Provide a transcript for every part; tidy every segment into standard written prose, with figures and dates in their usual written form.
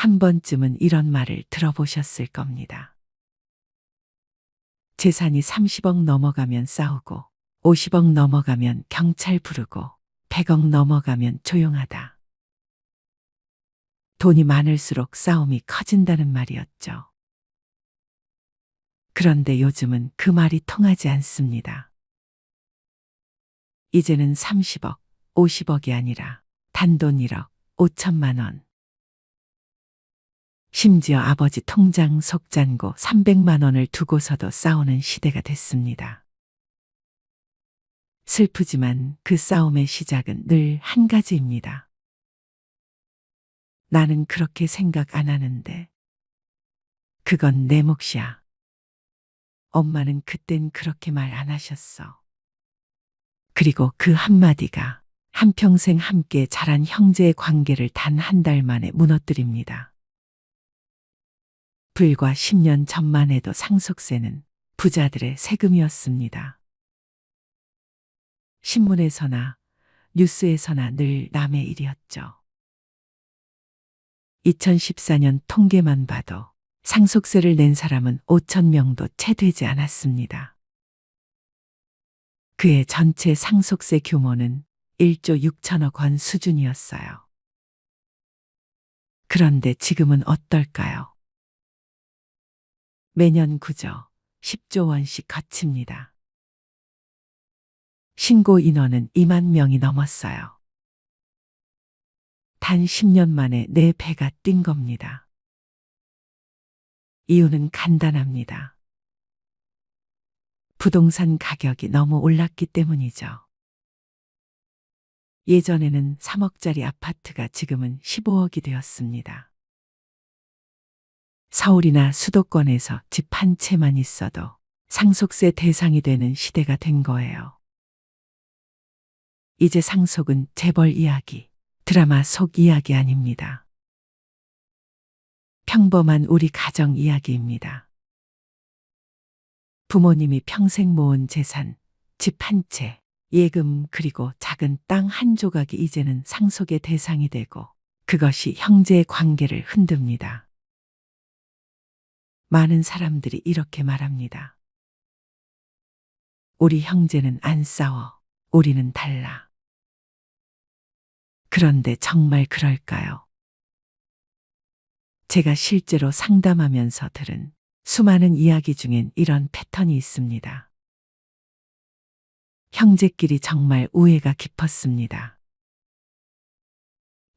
한 번쯤은 이런 말을 들어보셨을 겁니다. 재산이 30억 넘어가면 싸우고 50억 넘어가면 경찰 부르고 100억 넘어가면 조용하다. 돈이 많을수록 싸움이 커진다는 말이었죠. 그런데 요즘은 그 말이 통하지 않습니다. 이제는 30억, 50억이 아니라 단돈 1억 5천만 원. 심지어 아버지 통장 속잔고 300만 원을 두고서도 싸우는 시대가 됐습니다. 슬프지만 그 싸움의 시작은 늘 한 가지입니다. 나는 그렇게 생각 안 하는데. 그건 내 몫이야. 엄마는 그땐 그렇게 말 안 하셨어. 그리고 그 한마디가 한평생 함께 자란 형제의 관계를 단 한 달 만에 무너뜨립니다. 불과 10년 전만 해도 상속세는 부자들의 세금이었습니다. 신문에서나 뉴스에서나 늘 남의 일이었죠. 2014년 통계만 봐도 상속세를 낸 사람은 5천 명도 채 되지 않았습니다. 그의 전체 상속세 규모는 1조 6천억 원 수준이었어요. 그런데 지금은 어떨까요? 매년 구조 10조 원씩 거칩니다. 신고 인원은 2만 명이 넘었어요. 단 10년 만에 4배가 뛴 겁니다. 이유는 간단합니다. 부동산 가격이 너무 올랐기 때문이죠. 예전에는 3억짜리 아파트가 지금은 15억이 되었습니다. 서울이나 수도권에서 집 한 채만 있어도 상속세 대상이 되는 시대가 된 거예요. 이제 상속은 재벌 이야기, 드라마 속 이야기 아닙니다. 평범한 우리 가정 이야기입니다. 부모님이 평생 모은 재산, 집 한 채, 예금 그리고 작은 땅 한 조각이 이제는 상속의 대상이 되고 그것이 형제의 관계를 흔듭니다. 많은 사람들이 이렇게 말합니다. 우리 형제는 안 싸워. 우리는 달라. 그런데 정말 그럴까요? 제가 실제로 상담하면서 들은 수많은 이야기 중엔 이런 패턴이 있습니다. 형제끼리 정말 우애가 깊었습니다.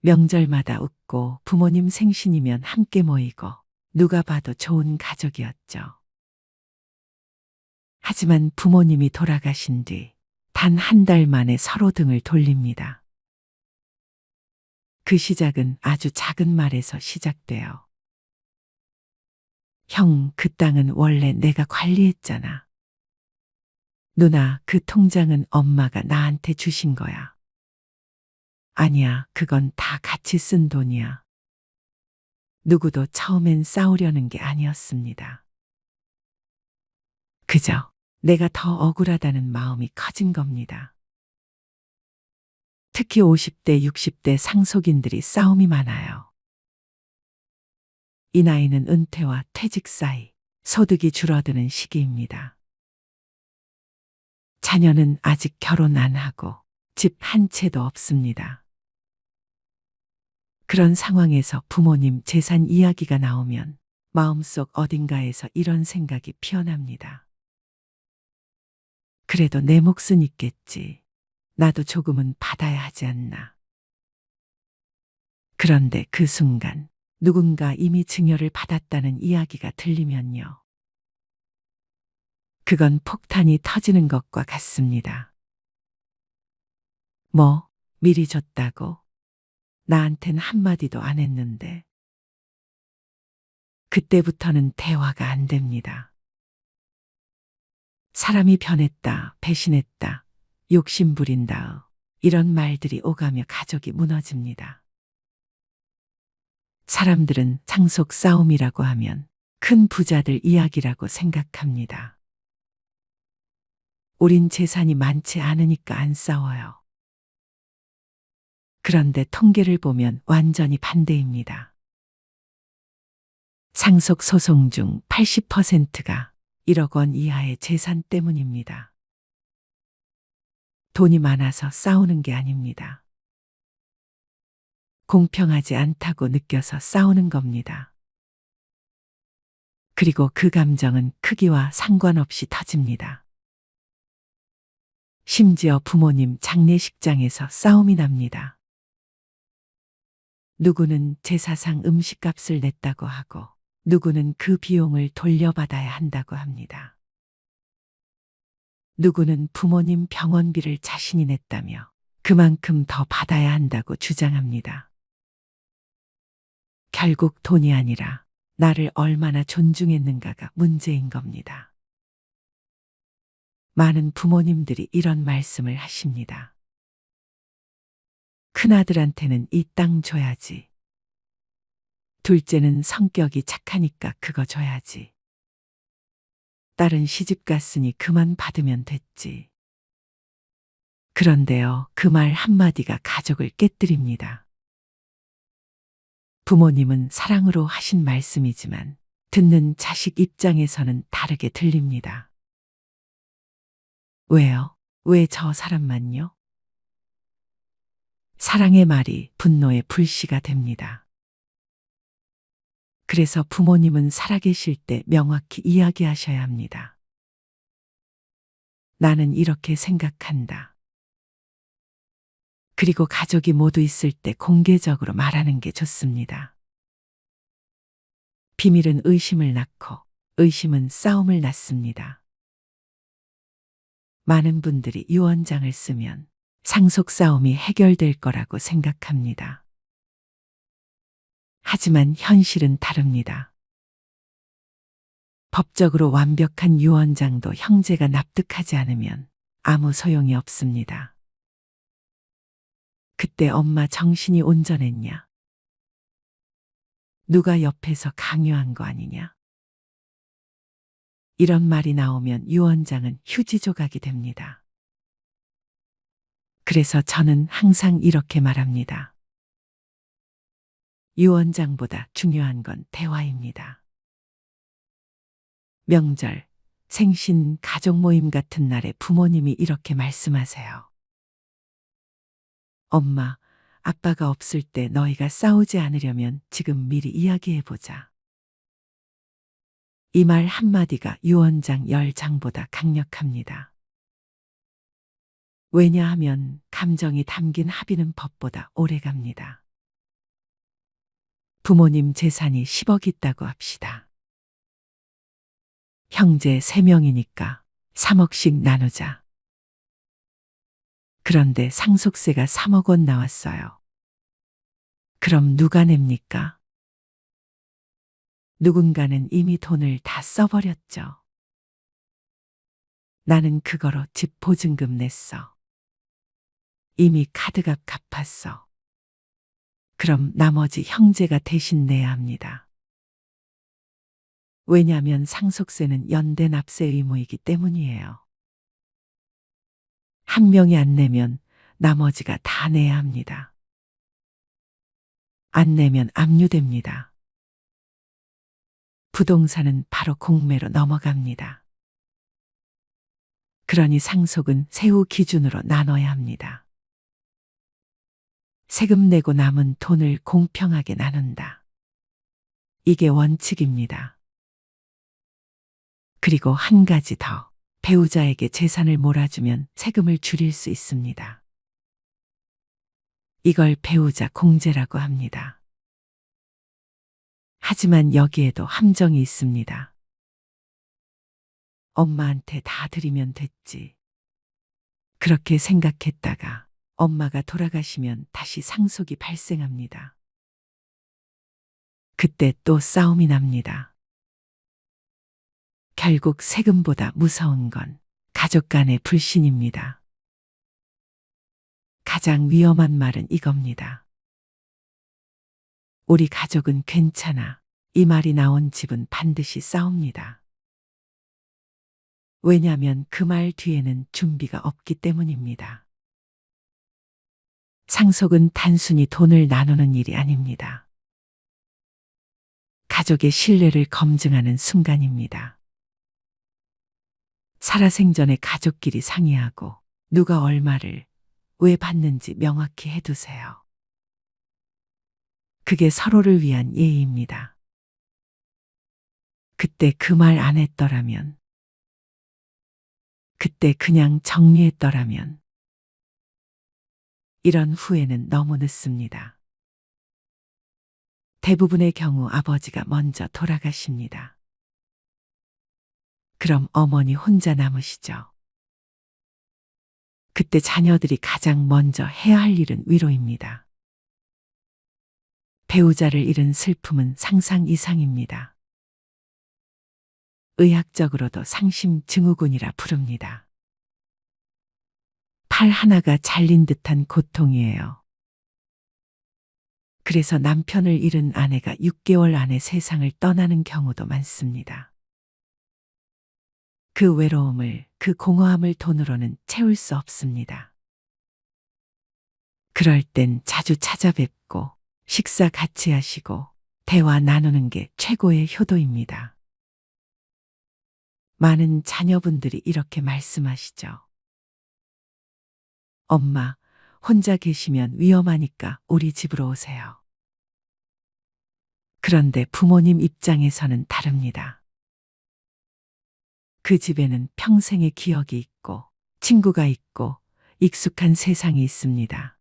명절마다 웃고 부모님 생신이면 함께 모이고 누가 봐도 좋은 가족이었죠. 하지만 부모님이 돌아가신 뒤 단 한 달 만에 서로 등을 돌립니다. 그 시작은 아주 작은 말에서 시작돼요. 형, 그 땅은 원래 내가 관리했잖아. 누나, 그 통장은 엄마가 나한테 주신 거야. 아니야, 그건 다 같이 쓴 돈이야. 누구도 처음엔 싸우려는 게 아니었습니다. 그저 내가 더 억울하다는 마음이 커진 겁니다. 특히 50대, 60대 상속인들이 싸움이 많아요. 이 나이는 은퇴와 퇴직 사이 소득이 줄어드는 시기입니다. 자녀는 아직 결혼 안 하고 집 한 채도 없습니다. 그런 상황에서 부모님 재산 이야기가 나오면 마음속 어딘가에서 이런 생각이 피어납니다. 그래도 내 몫은 있겠지. 나도 조금은 받아야 하지 않나. 그런데 그 순간 누군가 이미 증여를 받았다는 이야기가 들리면요. 그건 폭탄이 터지는 것과 같습니다. 뭐, 미리 줬다고? 나한텐 한마디도 안 했는데. 그때부터는 대화가 안 됩니다. 사람이 변했다, 배신했다, 욕심 부린다, 이런 말들이 오가며 가족이 무너집니다. 사람들은 상속 싸움이라고 하면 큰 부자들 이야기라고 생각합니다. 우린 재산이 많지 않으니까 안 싸워요. 그런데 통계를 보면 완전히 반대입니다. 상속 소송 중 80%가 1억 원 이하의 재산 때문입니다. 돈이 많아서 싸우는 게 아닙니다. 공평하지 않다고 느껴서 싸우는 겁니다. 그리고 그 감정은 크기와 상관없이 터집니다. 심지어 부모님 장례식장에서 싸움이 납니다. 누구는 제사상 음식값을 냈다고 하고 누구는 그 비용을 돌려받아야 한다고 합니다. 누구는 부모님 병원비를 자신이 냈다며 그만큼 더 받아야 한다고 주장합니다. 결국 돈이 아니라 나를 얼마나 존중했는가가 문제인 겁니다. 많은 부모님들이 이런 말씀을 하십니다. 큰아들한테는 이 땅 줘야지. 둘째는 성격이 착하니까 그거 줘야지. 딸은 시집 갔으니 그만 받으면 됐지. 그런데요, 그 말 한마디가 가족을 깨뜨립니다. 부모님은 사랑으로 하신 말씀이지만 듣는 자식 입장에서는 다르게 들립니다. 왜요? 왜 저 사람만요? 사랑의 말이 분노의 불씨가 됩니다. 그래서 부모님은 살아계실 때 명확히 이야기하셔야 합니다. 나는 이렇게 생각한다. 그리고 가족이 모두 있을 때 공개적으로 말하는 게 좋습니다. 비밀은 의심을 낳고 의심은 싸움을 낳습니다. 많은 분들이 유언장을 쓰면 상속 싸움이 해결될 거라고 생각합니다. 하지만 현실은 다릅니다. 법적으로 완벽한 유언장도 형제가 납득하지 않으면 아무 소용이 없습니다. 그때 엄마 정신이 온전했냐? 누가 옆에서 강요한 거 아니냐? 이런 말이 나오면 유언장은 휴지 조각이 됩니다. 그래서 저는 항상 이렇게 말합니다. 유언장보다 중요한 건 대화입니다. 명절, 생신, 가족 모임 같은 날에 부모님이 이렇게 말씀하세요. 엄마, 아빠가 없을 때 너희가 싸우지 않으려면 지금 미리 이야기해보자. 이 말 한마디가 유언장 10장보다 강력합니다. 왜냐하면 감정이 담긴 합의는 법보다 오래갑니다. 부모님 재산이 10억 있다고 합시다. 형제 3명이니까 3억씩 나누자. 그런데 상속세가 3억 원 나왔어요. 그럼 누가 냅니까? 누군가는 이미 돈을 다 써버렸죠. 나는 그거로 집 보증금 냈어. 이미 카드값 갚았어. 그럼 나머지 형제가 대신 내야 합니다. 왜냐하면 상속세는 연대 납세 의무이기 때문이에요. 한 명이 안 내면 나머지가 다 내야 합니다. 안 내면 압류됩니다. 부동산은 바로 공매로 넘어갑니다. 그러니 상속은 세후 기준으로 나눠야 합니다. 세금 내고 남은 돈을 공평하게 나눈다. 이게 원칙입니다. 그리고 한 가지 더, 배우자에게 재산을 몰아주면 세금을 줄일 수 있습니다. 이걸 배우자 공제라고 합니다. 하지만 여기에도 함정이 있습니다. 엄마한테 다 드리면 됐지. 그렇게 생각했다가 엄마가 돌아가시면 다시 상속이 발생합니다. 그때 또 싸움이 납니다. 결국 세금보다 무서운 건 가족 간의 불신입니다. 가장 위험한 말은 이겁니다. 우리 가족은 괜찮아. 이 말이 나온 집은 반드시 싸웁니다. 왜냐하면 그 말 뒤에는 준비가 없기 때문입니다. 상속은 단순히 돈을 나누는 일이 아닙니다. 가족의 신뢰를 검증하는 순간입니다. 살아생전에 가족끼리 상의하고 누가 얼마를 왜 받는지 명확히 해두세요. 그게 서로를 위한 예의입니다. 그때 그 말 안 했더라면, 그때 그냥 정리했더라면, 이런 후회는 너무 늦습니다. 대부분의 경우 아버지가 먼저 돌아가십니다. 그럼 어머니 혼자 남으시죠. 그때 자녀들이 가장 먼저 해야 할 일은 위로입니다. 배우자를 잃은 슬픔은 상상 이상입니다. 의학적으로도 상심 증후군이라 부릅니다. 팔 하나가 잘린 듯한 고통이에요. 그래서 남편을 잃은 아내가 6개월 안에 세상을 떠나는 경우도 많습니다. 그 외로움을, 그 공허함을 돈으로는 채울 수 없습니다. 그럴 땐 자주 찾아뵙고 식사 같이 하시고 대화 나누는 게 최고의 효도입니다. 많은 자녀분들이 이렇게 말씀하시죠. 엄마, 혼자 계시면 위험하니까 우리 집으로 오세요. 그런데 부모님 입장에서는 다릅니다. 그 집에는 평생의 기억이 있고 친구가 있고 익숙한 세상이 있습니다.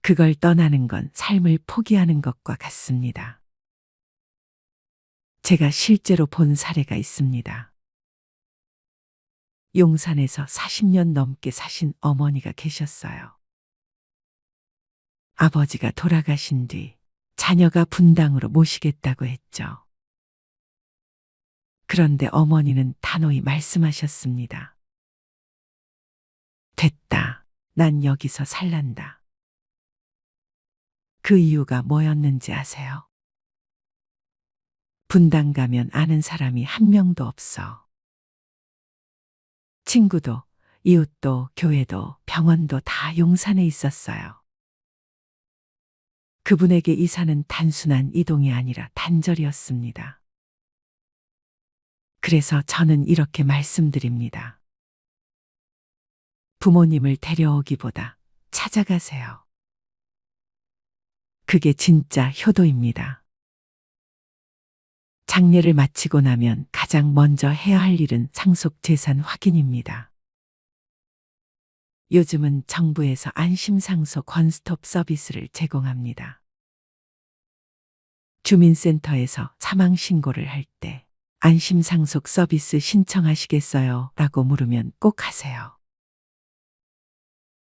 그걸 떠나는 건 삶을 포기하는 것과 같습니다. 제가 실제로 본 사례가 있습니다. 용산에서 40년 넘게 사신 어머니가 계셨어요. 아버지가 돌아가신 뒤 자녀가 분당으로 모시겠다고 했죠. 그런데 어머니는 단호히 말씀하셨습니다. 됐다. 난 여기서 살란다. 그 이유가 뭐였는지 아세요? 분당 가면 아는 사람이 한 명도 없어. 친구도, 이웃도, 교회도, 병원도 다 용산에 있었어요. 그분에게 이사는 단순한 이동이 아니라 단절이었습니다. 그래서 저는 이렇게 말씀드립니다. 부모님을 데려오기보다 찾아가세요. 그게 진짜 효도입니다. 장례를 마치고 나면 가장 먼저 해야 할 일은 상속 재산 확인입니다. 요즘은 정부에서 안심상속 원스톱 서비스를 제공합니다. 주민센터에서 사망신고를 할 때 안심상속 서비스 신청하시겠어요? 라고 물으면 꼭 하세요.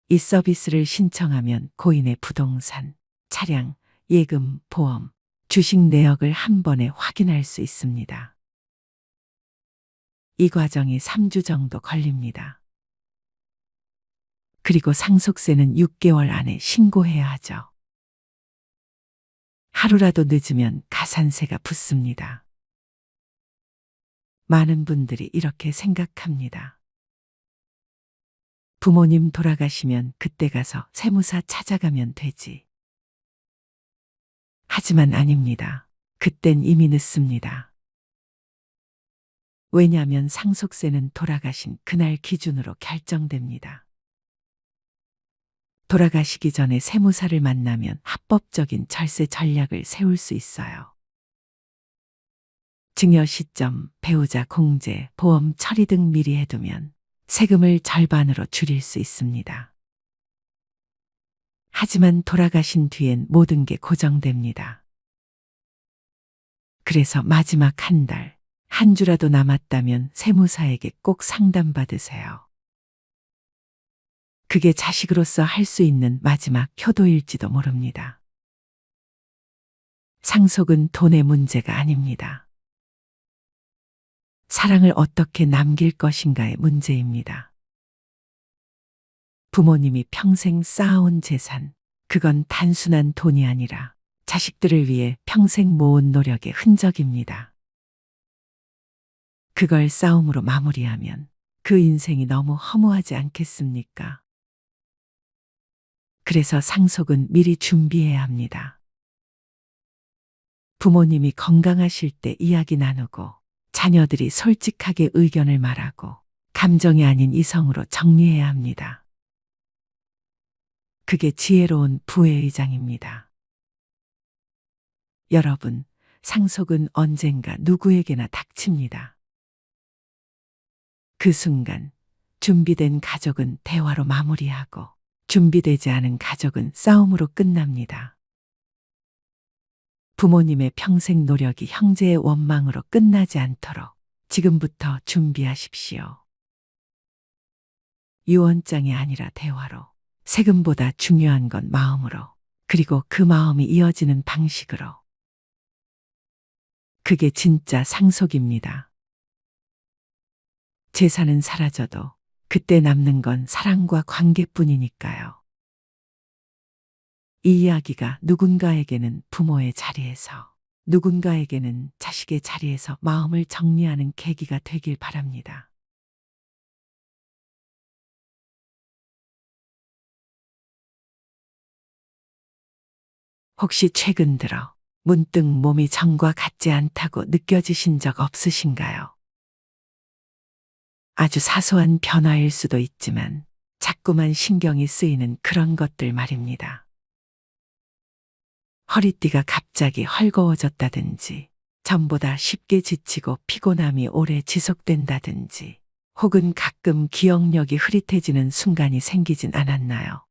이 서비스를 신청하면 고인의 부동산, 차량, 예금, 보험, 주식 내역을 한 번에 확인할 수 있습니다. 이 과정이 3주 정도 걸립니다. 그리고 상속세는 6개월 안에 신고해야 하죠. 하루라도 늦으면 가산세가 붙습니다. 많은 분들이 이렇게 생각합니다. 부모님 돌아가시면 그때 가서 세무사 찾아가면 되지. 하지만 아닙니다. 그땐 이미 늦습니다. 왜냐하면 상속세는 돌아가신 그날 기준으로 결정됩니다. 돌아가시기 전에 세무사를 만나면 합법적인 절세 전략을 세울 수 있어요. 증여 시점, 배우자 공제, 보험 처리 등 미리 해두면 세금을 절반으로 줄일 수 있습니다. 하지만 돌아가신 뒤엔 모든 게 고정됩니다. 그래서 마지막 한 달, 한 주라도 남았다면 세무사에게 꼭 상담받으세요. 그게 자식으로서 할 수 있는 마지막 효도일지도 모릅니다. 상속은 돈의 문제가 아닙니다. 사랑을 어떻게 남길 것인가의 문제입니다. 부모님이 평생 쌓아온 재산, 그건 단순한 돈이 아니라 자식들을 위해 평생 모은 노력의 흔적입니다. 그걸 싸움으로 마무리하면 그 인생이 너무 허무하지 않겠습니까? 그래서 상속은 미리 준비해야 합니다. 부모님이 건강하실 때 이야기 나누고 자녀들이 솔직하게 의견을 말하고 감정이 아닌 이성으로 정리해야 합니다. 그게 지혜로운 부의 의장입니다. 여러분, 상속은 언젠가 누구에게나 닥칩니다. 그 순간 준비된 가족은 대화로 마무리하고 준비되지 않은 가족은 싸움으로 끝납니다. 부모님의 평생 노력이 형제의 원망으로 끝나지 않도록 지금부터 준비하십시오. 유언장이 아니라 대화로, 세금보다 중요한 건 마음으로, 그리고 그 마음이 이어지는 방식으로. 그게 진짜 상속입니다. 재산은 사라져도 그때 남는 건 사랑과 관계뿐이니까요. 이 이야기가 누군가에게는 부모의 자리에서, 누군가에게는 자식의 자리에서 마음을 정리하는 계기가 되길 바랍니다. 혹시 최근 들어 문득 몸이 전과 같지 않다고 느껴지신 적 없으신가요? 아주 사소한 변화일 수도 있지만 자꾸만 신경이 쓰이는 그런 것들 말입니다. 허리띠가 갑자기 헐거워졌다든지, 전보다 쉽게 지치고 피곤함이 오래 지속된다든지, 혹은 가끔 기억력이 흐릿해지는 순간이 생기진 않았나요?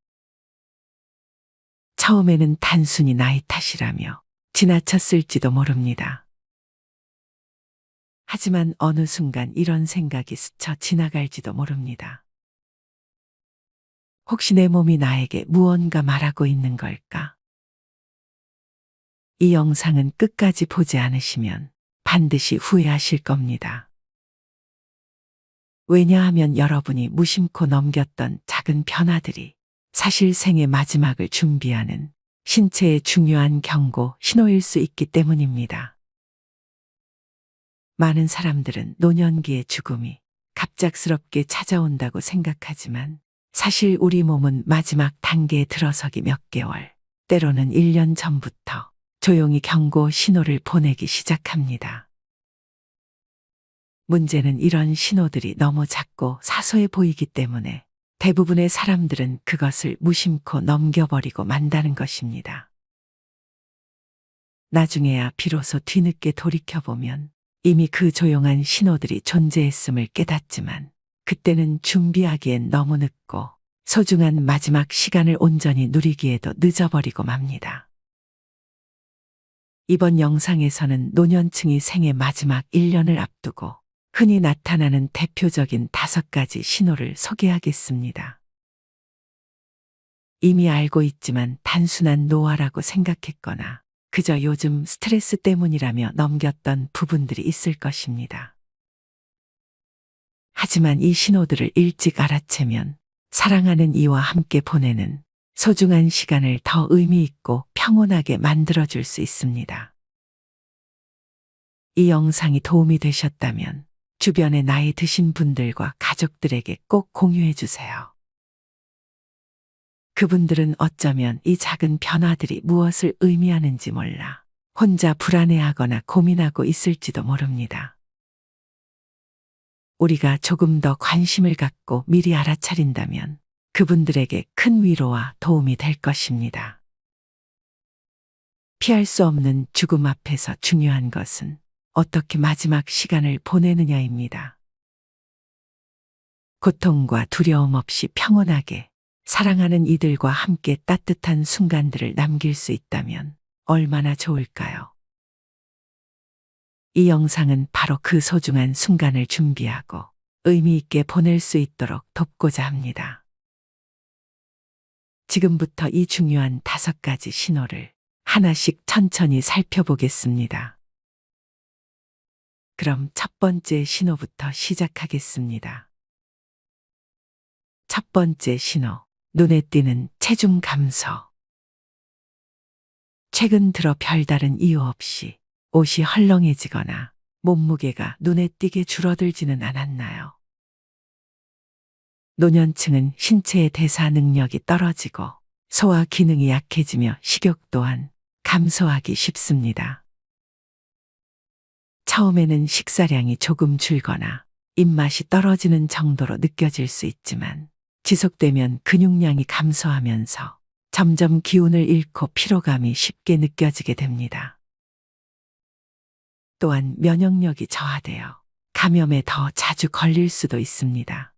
처음에는 단순히 나이 탓이라며 지나쳤을지도 모릅니다. 하지만 어느 순간 이런 생각이 스쳐 지나갈지도 모릅니다. 혹시 내 몸이 나에게 무언가 말하고 있는 걸까? 이 영상은 끝까지 보지 않으시면 반드시 후회하실 겁니다. 왜냐하면 여러분이 무심코 넘겼던 작은 변화들이 사실 생의 마지막을 준비하는 신체의 중요한 경고, 신호일 수 있기 때문입니다. 많은 사람들은 노년기의 죽음이 갑작스럽게 찾아온다고 생각하지만 사실 우리 몸은 마지막 단계에 들어서기 몇 개월, 때로는 1년 전부터 조용히 경고 신호를 보내기 시작합니다. 문제는 이런 신호들이 너무 작고 사소해 보이기 때문에 대부분의 사람들은 그것을 무심코 넘겨버리고 만다는 것입니다. 나중에야 비로소 뒤늦게 돌이켜보면 이미 그 조용한 신호들이 존재했음을 깨닫지만 그때는 준비하기엔 너무 늦고 소중한 마지막 시간을 온전히 누리기에도 늦어버리고 맙니다. 이번 영상에서는 노년층이 생의 마지막 1년을 앞두고 흔히 나타나는 대표적인 5가지 신호를 소개하겠습니다. 이미 알고 있지만 단순한 노화라고 생각했거나 그저 요즘 스트레스 때문이라며 넘겼던 부분들이 있을 것입니다. 하지만 이 신호들을 일찍 알아채면 사랑하는 이와 함께 보내는 소중한 시간을 더 의미 있고 평온하게 만들어줄 수 있습니다. 이 영상이 도움이 되셨다면 주변에 나이 드신 분들과 가족들에게 꼭 공유해 주세요. 그분들은 어쩌면 이 작은 변화들이 무엇을 의미하는지 몰라 혼자 불안해하거나 고민하고 있을지도 모릅니다. 우리가 조금 더 관심을 갖고 미리 알아차린다면 그분들에게 큰 위로와 도움이 될 것입니다. 피할 수 없는 죽음 앞에서 중요한 것은 어떻게 마지막 시간을 보내느냐입니다. 고통과 두려움 없이 평온하게 사랑하는 이들과 함께 따뜻한 순간들을 남길 수 있다면 얼마나 좋을까요? 이 영상은 바로 그 소중한 순간을 준비하고 의미 있게 보낼 수 있도록 돕고자 합니다. 지금부터 이 중요한 5가지 신호를 하나씩 천천히 살펴보겠습니다. 그럼 첫 번째 신호부터 시작하겠습니다. 첫 번째 신호, 눈에 띄는 체중 감소. 최근 들어 별다른 이유 없이 옷이 헐렁해지거나 몸무게가 눈에 띄게 줄어들지는 않았나요? 노년층은 신체의 대사 능력이 떨어지고 소화 기능이 약해지며 식욕 또한 감소하기 쉽습니다. 처음에는 식사량이 조금 줄거나 입맛이 떨어지는 정도로 느껴질 수 있지만 지속되면 근육량이 감소하면서 점점 기운을 잃고 피로감이 쉽게 느껴지게 됩니다. 또한 면역력이 저하되어 감염에 더 자주 걸릴 수도 있습니다.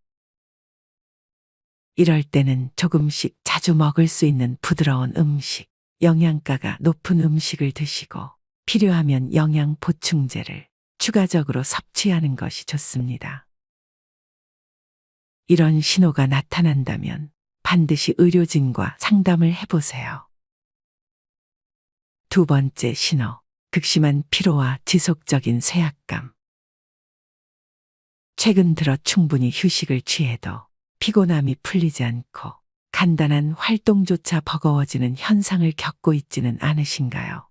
이럴 때는 조금씩 자주 먹을 수 있는 부드러운 음식, 영양가가 높은 음식을 드시고 필요하면 영양 보충제를 추가적으로 섭취하는 것이 좋습니다. 이런 신호가 나타난다면 반드시 의료진과 상담을 해보세요. 두 번째 신호, 극심한 피로와 지속적인 쇠약감. 최근 들어 충분히 휴식을 취해도 피곤함이 풀리지 않고 간단한 활동조차 버거워지는 현상을 겪고 있지는 않으신가요?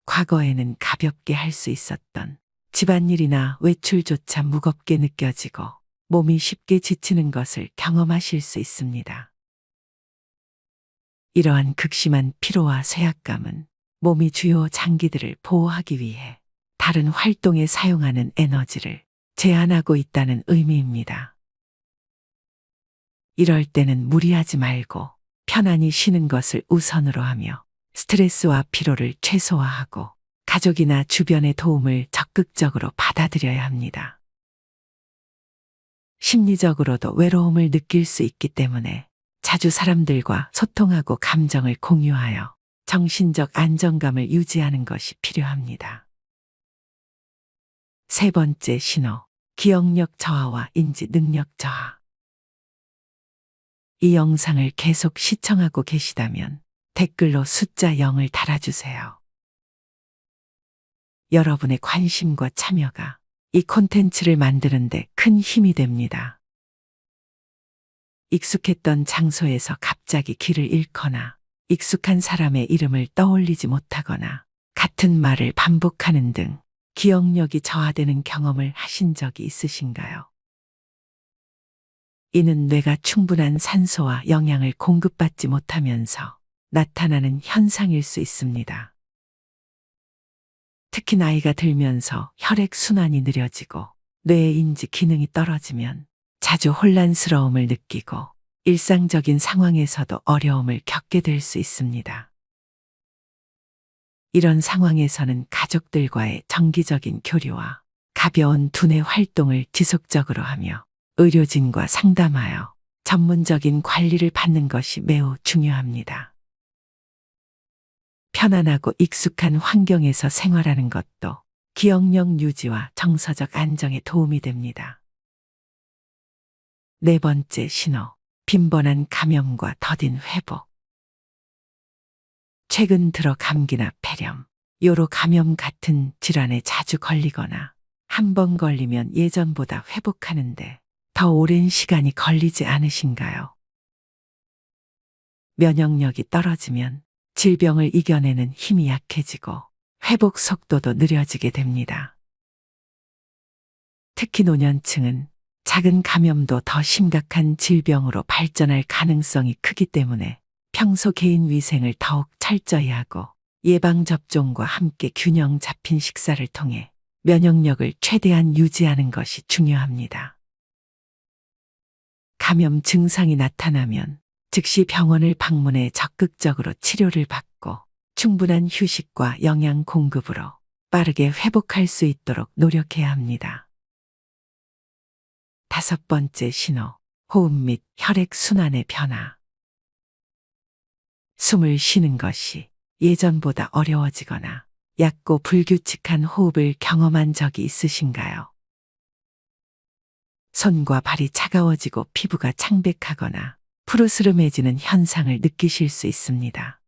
과거에는 가볍게 할 수 있었던 집안일이나 외출조차 무겁게 느껴지고 몸이 쉽게 지치는 것을 경험하실 수 있습니다. 이러한 극심한 피로와 쇠약감은 몸이 주요 장기들을 보호하기 위해 다른 활동에 사용하는 에너지를 제한하고 있다는 의미입니다. 이럴 때는 무리하지 말고 편안히 쉬는 것을 우선으로 하며 스트레스와 피로를 최소화하고 가족이나 주변의 도움을 적극적으로 받아들여야 합니다. 심리적으로도 외로움을 느낄 수 있기 때문에 자주 사람들과 소통하고 감정을 공유하여 정신적 안정감을 유지하는 것이 필요합니다. 세 번째 신호, 기억력 저하와 인지 능력 저하. 이 영상을 계속 시청하고 계시다면 댓글로 숫자 0을 달아주세요. 여러분의 관심과 참여가 이 콘텐츠를 만드는데 큰 힘이 됩니다. 익숙했던 장소에서 갑자기 길을 잃거나 익숙한 사람의 이름을 떠올리지 못하거나 같은 말을 반복하는 등 기억력이 저하되는 경험을 하신 적이 있으신가요? 이는 뇌가 충분한 산소와 영양을 공급받지 못하면서 나타나는 현상일 수 있습니다. 특히 나이가 들면서 혈액순환이 느려지고 뇌의 인지 기능이 떨어지면 자주 혼란스러움을 느끼고 일상적인 상황에서도 어려움을 겪게 될 수 있습니다. 이런 상황에서는 가족들과의 정기적인 교류와 가벼운 두뇌 활동을 지속적으로 하며 의료진과 상담하여 전문적인 관리를 받는 것이 매우 중요합니다. 편안하고 익숙한 환경에서 생활하는 것도 기억력 유지와 정서적 안정에 도움이 됩니다. 네 번째 신호, 빈번한 감염과 더딘 회복. 최근 들어 감기나 폐렴, 요로 감염 같은 질환에 자주 걸리거나 한 번 걸리면 예전보다 회복하는데 더 오랜 시간이 걸리지 않으신가요? 면역력이 떨어지면 질병을 이겨내는 힘이 약해지고 회복 속도도 느려지게 됩니다. 특히 노년층은 작은 감염도 더 심각한 질병으로 발전할 가능성이 크기 때문에 평소 개인 위생을 더욱 철저히 하고 예방접종과 함께 균형 잡힌 식사를 통해 면역력을 최대한 유지하는 것이 중요합니다. 감염 증상이 나타나면 즉시 병원을 방문해 적극적으로 치료를 받고 충분한 휴식과 영양 공급으로 빠르게 회복할 수 있도록 노력해야 합니다. 다섯 번째 신호, 호흡 및 혈액 순환의 변화. 숨을 쉬는 것이 예전보다 어려워지거나 얕고 불규칙한 호흡을 경험한 적이 있으신가요? 손과 발이 차가워지고 피부가 창백하거나 푸르스름해지는 현상을 느끼실 수 있습니다.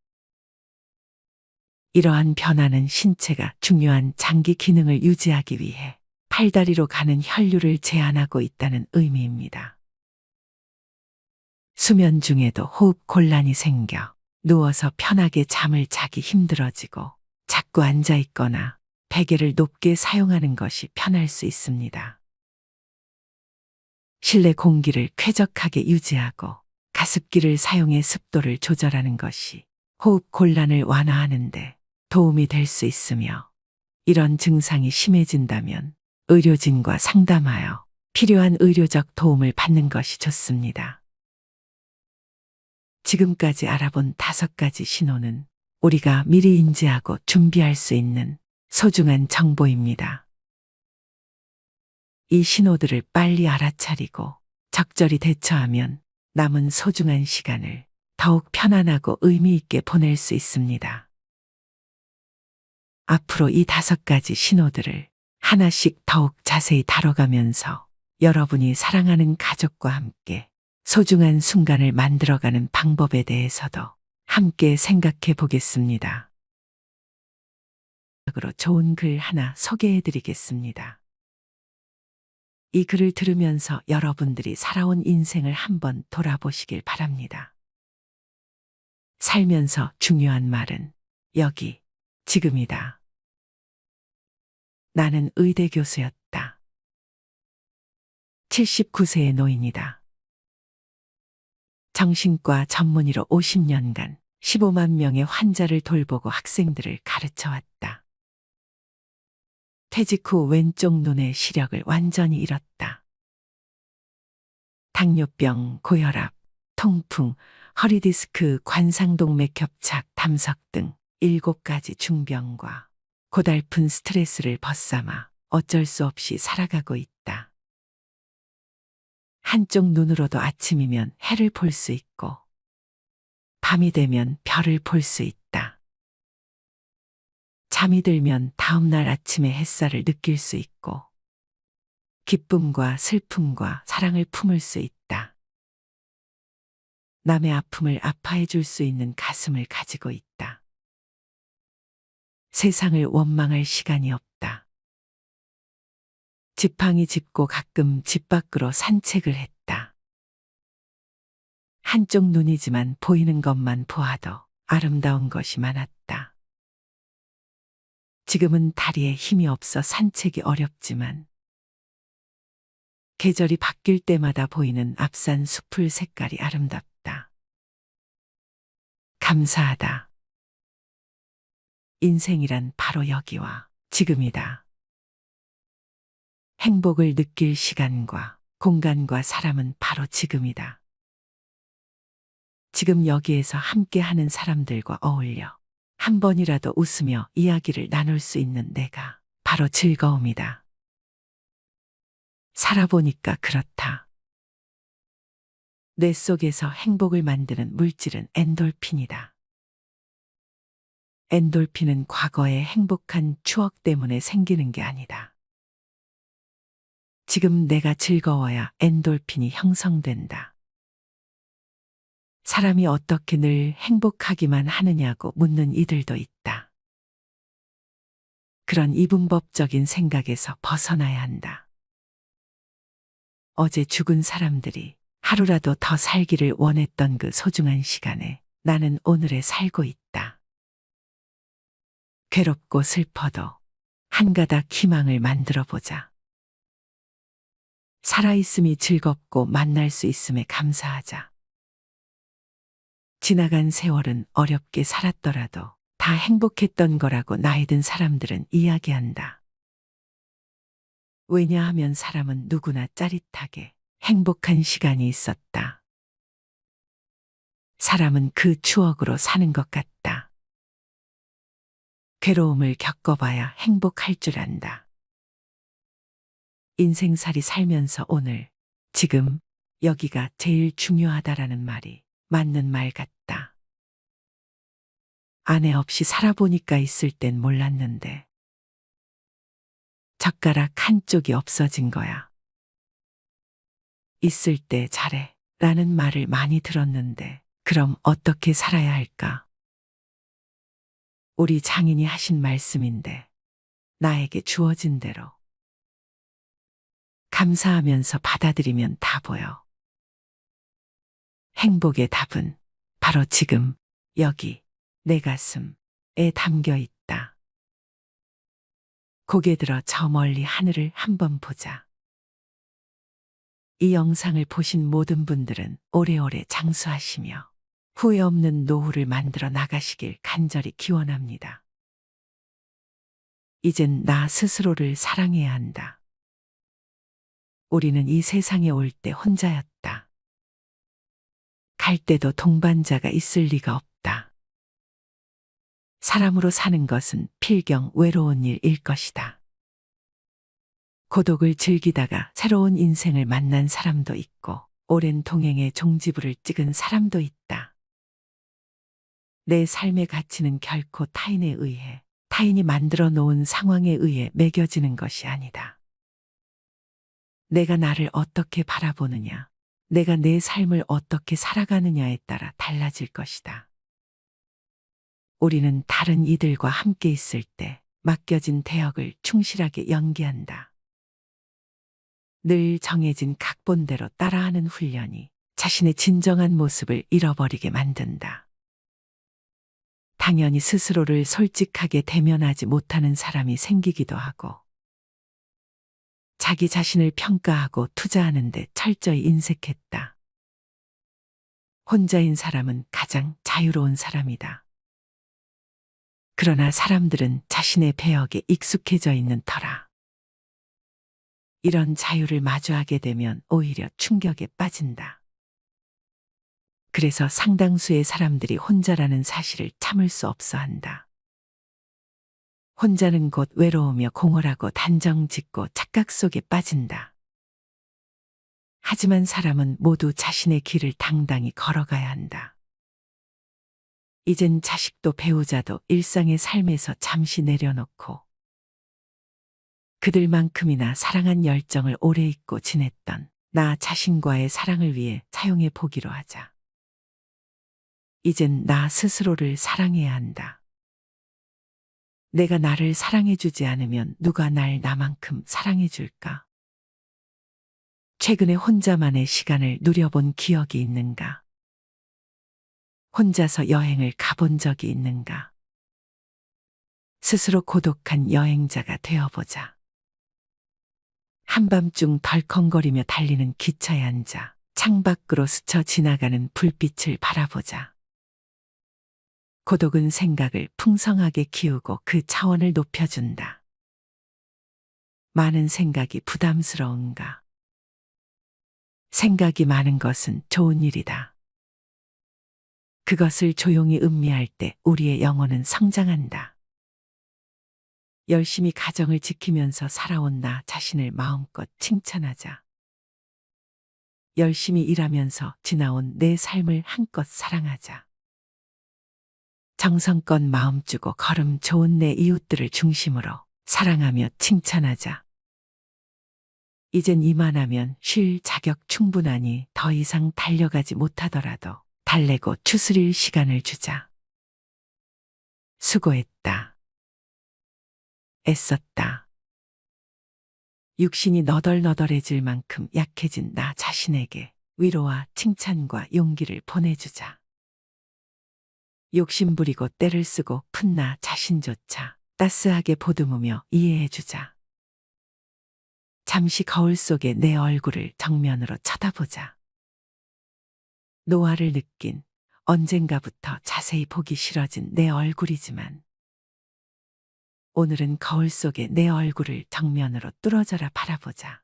이러한 변화는 신체가 중요한 장기 기능을 유지하기 위해 팔다리로 가는 혈류를 제한하고 있다는 의미입니다. 수면 중에도 호흡 곤란이 생겨 누워서 편하게 잠을 자기 힘들어지고 자꾸 앉아 있거나 베개를 높게 사용하는 것이 편할 수 있습니다. 실내 공기를 쾌적하게 유지하고 가습기를 사용해 습도를 조절하는 것이 호흡 곤란을 완화하는 데 도움이 될 수 있으며 이런 증상이 심해진다면 의료진과 상담하여 필요한 의료적 도움을 받는 것이 좋습니다. 지금까지 알아본 5가지 신호는 우리가 미리 인지하고 준비할 수 있는 소중한 정보입니다. 이 신호들을 빨리 알아차리고 적절히 대처하면 남은 소중한 시간을 더욱 편안하고 의미 있게 보낼 수 있습니다. 앞으로 이 5가지 신호들을 하나씩 더욱 자세히 다뤄가면서 여러분이 사랑하는 가족과 함께 소중한 순간을 만들어가는 방법에 대해서도 함께 생각해 보겠습니다. 마지막으로 좋은 글 하나 소개해 드리겠습니다. 이 글을 들으면서 여러분들이 살아온 인생을 한번 돌아보시길 바랍니다. 살면서 중요한 말은 여기, 지금이다. 나는 의대 교수였다. 79세의 노인이다. 정신과 전문의로 50년간 15만 명의 환자를 돌보고 학생들을 가르쳐 왔다. 퇴직 후 왼쪽 눈의 시력을 완전히 잃었다. 당뇨병, 고혈압, 통풍, 허리디스크, 관상동맥 협착, 담석 등 7가지 중병과 고달픈 스트레스를 벗삼아 어쩔 수 없이 살아가고 있다. 한쪽 눈으로도 아침이면 해를 볼 수 있고 밤이 되면 별을 볼 수 있다. 잠이 들면 다음날 아침에 햇살을 느낄 수 있고 기쁨과 슬픔과 사랑을 품을 수 있다. 남의 아픔을 아파해 줄 수 있는 가슴을 가지고 있다. 세상을 원망할 시간이 없다. 지팡이 짚고 가끔 집 밖으로 산책을 했다. 한쪽 눈이지만 보이는 것만 보아도 아름다운 것이 많았다. 지금은 다리에 힘이 없어 산책이 어렵지만 계절이 바뀔 때마다 보이는 앞산 숲풀 색깔이 아름답다. 감사하다. 인생이란 바로 여기와 지금이다. 행복을 느낄 시간과 공간과 사람은 바로 지금이다. 지금 여기에서 함께하는 사람들과 어울려 한 번이라도 웃으며 이야기를 나눌 수 있는 내가 바로 즐거움이다. 살아보니까 그렇다. 내 속에서 행복을 만드는 물질은 엔돌핀이다. 엔돌핀은 과거의 행복한 추억 때문에 생기는 게 아니다. 지금 내가 즐거워야 엔돌핀이 형성된다. 사람이 어떻게 늘 행복하기만 하느냐고 묻는 이들도 있다. 그런 이분법적인 생각에서 벗어나야 한다. 어제 죽은 사람들이 하루라도 더 살기를 원했던 그 소중한 시간에 나는 오늘에 살고 있다. 괴롭고 슬퍼도 한 가닥 희망을 만들어 보자. 살아있음이 즐겁고 만날 수 있음에 감사하자. 지나간 세월은 어렵게 살았더라도 다 행복했던 거라고 나이 든 사람들은 이야기한다. 왜냐하면 사람은 누구나 짜릿하게 행복한 시간이 있었다. 사람은 그 추억으로 사는 것 같다. 괴로움을 겪어봐야 행복할 줄 안다. 인생살이 살면서 오늘, 지금, 여기가 제일 중요하다라는 말이 맞는 말 같다. 아내 없이 살아보니까 있을 땐 몰랐는데 젓가락 한쪽이 없어진 거야. 있을 때 잘해 라는 말을 많이 들었는데 그럼 어떻게 살아야 할까? 우리 장인이 하신 말씀인데 나에게 주어진 대로 감사하면서 받아들이면 다 보여. 행복의 답은 바로 지금, 여기, 내 가슴에 담겨 있다. 고개 들어 저 멀리 하늘을 한번 보자. 이 영상을 보신 모든 분들은 오래오래 장수하시며 후회 없는 노후를 만들어 나가시길 간절히 기원합니다. 이젠 나 스스로를 사랑해야 한다. 우리는 이 세상에 올 때 혼자였다. 갈 때도 동반자가 있을 리가 없다. 사람으로 사는 것은 필경 외로운 일일 것이다. 고독을 즐기다가 새로운 인생을 만난 사람도 있고 오랜 동행의 종지부를 찍은 사람도 있다. 내 삶의 가치는 결코 타인에 의해, 타인이 만들어 놓은 상황에 의해 매겨지는 것이 아니다. 내가 나를 어떻게 바라보느냐, 내가 내 삶을 어떻게 살아가느냐에 따라 달라질 것이다. 우리는 다른 이들과 함께 있을 때 맡겨진 대역을 충실하게 연기한다. 늘 정해진 각본대로 따라하는 훈련이 자신의 진정한 모습을 잃어버리게 만든다. 당연히 스스로를 솔직하게 대면하지 못하는 사람이 생기기도 하고, 자기 자신을 평가하고 투자하는 데 철저히 인색했다. 혼자인 사람은 가장 자유로운 사람이다. 그러나 사람들은 자신의 배역에 익숙해져 있는 터라 이런 자유를 마주하게 되면 오히려 충격에 빠진다. 그래서 상당수의 사람들이 혼자라는 사실을 참을 수 없어 한다. 혼자는 곧 외로우며 공허하고 단정 짓고 착각 속에 빠진다. 하지만 사람은 모두 자신의 길을 당당히 걸어가야 한다. 이젠 자식도 배우자도 일상의 삶에서 잠시 내려놓고 그들만큼이나 사랑한 열정을 오래 잊고 지냈던 나 자신과의 사랑을 위해 사용해 보기로 하자. 이젠 나 스스로를 사랑해야 한다. 내가 나를 사랑해주지 않으면 누가 날 나만큼 사랑해줄까? 최근에 혼자만의 시간을 누려본 기억이 있는가? 혼자서 여행을 가본 적이 있는가? 스스로 고독한 여행자가 되어보자. 한밤중 덜컹거리며 달리는 기차에 앉아 창밖으로 스쳐 지나가는 불빛을 바라보자. 고독은 생각을 풍성하게 키우고 그 차원을 높여준다. 많은 생각이 부담스러운가? 생각이 많은 것은 좋은 일이다. 그것을 조용히 음미할 때 우리의 영혼은 성장한다. 열심히 가정을 지키면서 살아온 나 자신을 마음껏 칭찬하자. 열심히 일하면서 지나온 내 삶을 한껏 사랑하자. 정성껏 마음 주고 걸음 좋은 내 이웃들을 중심으로 사랑하며 칭찬하자. 이젠 이만하면 쉴 자격 충분하니 더 이상 달려가지 못하더라도 달래고 추스릴 시간을 주자. 수고했다. 애썼다. 육신이 너덜너덜해질 만큼 약해진 나 자신에게 위로와 칭찬과 용기를 보내주자. 욕심부리고 때를 쓰고 푼 나 자신조차 따스하게 보듬으며 이해해주자. 잠시 거울 속에 내 얼굴을 정면으로 쳐다보자. 노화를 느낀 언젠가부터 자세히 보기 싫어진 내 얼굴이지만 오늘은 거울 속에 내 얼굴을 정면으로 뚫어져라 바라보자.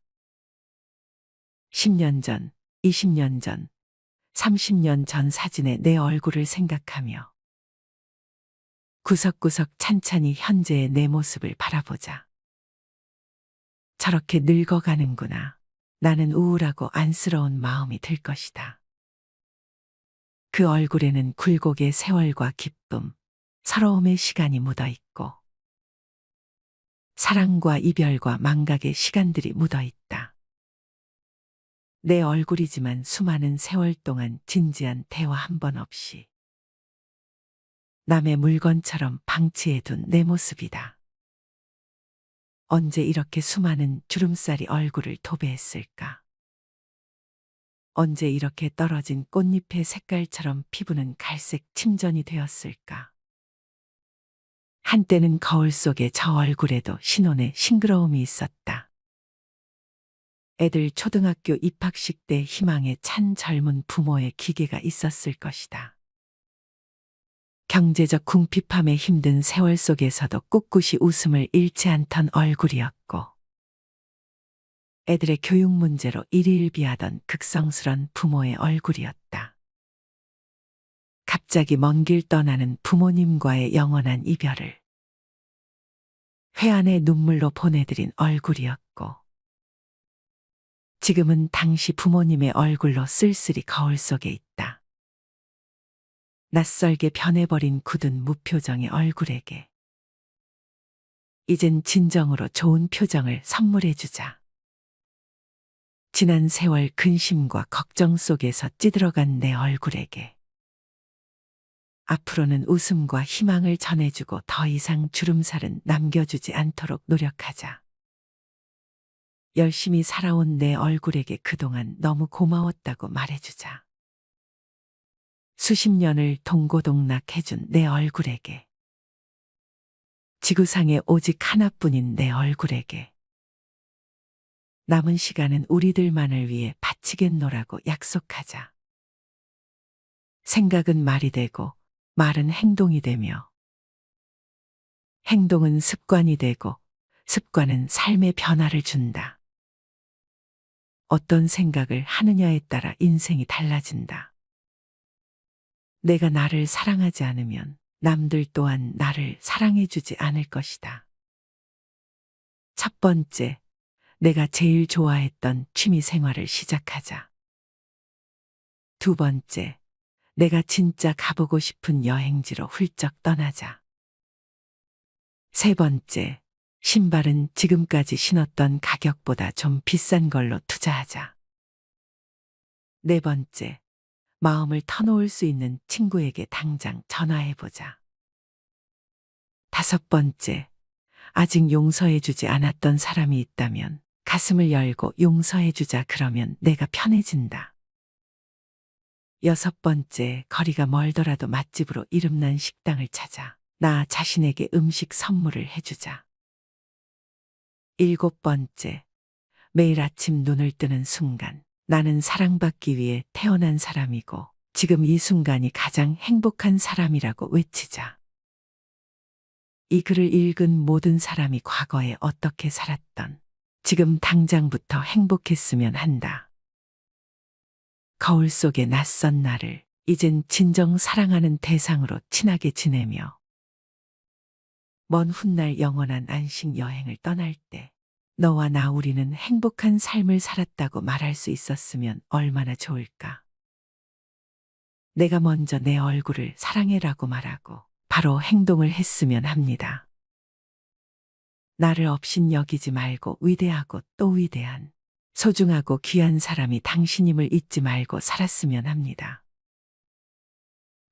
10년 전, 20년 전, 30년 전 사진의 내 얼굴을 생각하며 구석구석 찬찬히 현재의 내 모습을 바라보자. 저렇게 늙어가는구나. 나는 우울하고 안쓰러운 마음이 들 것이다. 그 얼굴에는 굴곡의 세월과 기쁨, 서러움의 시간이 묻어 있고 사랑과 이별과 망각의 시간들이 묻어 있다. 내 얼굴이지만 수많은 세월 동안 진지한 대화 한 번 없이 남의 물건처럼 방치해둔 내 모습이다. 언제 이렇게 수많은 주름살이 얼굴을 도배했을까? 언제 이렇게 떨어진 꽃잎의 색깔처럼 피부는 갈색 침전이 되었을까? 한때는 거울 속에 저 얼굴에도 신혼의 싱그러움이 있었다. 애들 초등학교 입학식 때 희망에 찬 젊은 부모의 기계가 있었을 것이다. 경제적 궁핍함에 힘든 세월 속에서도 꿋꿋이 웃음을 잃지 않던 얼굴이었고, 애들의 교육 문제로 일희일비하던 극성스런 부모의 얼굴이었다. 갑자기 먼 길 떠나는 부모님과의 영원한 이별을 회한의 눈물로 보내드린 얼굴이었고, 지금은 당시 부모님의 얼굴로 쓸쓸히 거울 속에 있다. 낯설게 변해버린 굳은 무표정의 얼굴에게 이젠 진정으로 좋은 표정을 선물해주자. 지난 세월 근심과 걱정 속에서 찌들어간 내 얼굴에게 앞으로는 웃음과 희망을 전해주고 더 이상 주름살은 남겨주지 않도록 노력하자. 열심히 살아온 내 얼굴에게 그동안 너무 고마웠다고 말해주자. 수십 년을 동고동락해준 내 얼굴에게, 지구상에 오직 하나뿐인 내 얼굴에게 남은 시간은 우리들만을 위해 바치겠노라고 약속하자. 생각은 말이 되고 말은 행동이 되며, 행동은 습관이 되고 습관은 삶의 변화를 준다. 어떤 생각을 하느냐에 따라 인생이 달라진다. 내가 나를 사랑하지 않으면 남들 또한 나를 사랑해주지 않을 것이다. 첫 번째, 내가 제일 좋아했던 취미 생활을 시작하자. 두 번째, 내가 진짜 가보고 싶은 여행지로 훌쩍 떠나자. 세 번째, 신발은 지금까지 신었던 가격보다 좀 비싼 걸로 투자하자. 네 번째, 마음을 터놓을 수 있는 친구에게 당장 전화해보자. 다섯 번째, 아직 용서해주지 않았던 사람이 있다면 가슴을 열고 용서해주자. 그러면 내가 편해진다. 여섯 번째, 거리가 멀더라도 맛집으로 이름난 식당을 찾아 나 자신에게 음식 선물을 해주자. 일곱 번째, 매일 아침 눈을 뜨는 순간 나는 사랑받기 위해 태어난 사람이고 지금 이 순간이 가장 행복한 사람이라고 외치자. 이 글을 읽은 모든 사람이 과거에 어떻게 살았던, 지금 당장부터 행복했으면 한다. 거울 속의 낯선 나를 이젠 진정 사랑하는 대상으로 친하게 지내며 먼 훗날 영원한 안식 여행을 떠날 때 너와 나 우리는 행복한 삶을 살았다고 말할 수 있었으면 얼마나 좋을까. 내가 먼저 내 얼굴을 사랑해라고 말하고 바로 행동을 했으면 합니다. 나를 없인 여기지 말고 위대하고 또 위대한, 소중하고 귀한 사람이 당신임을 잊지 말고 살았으면 합니다.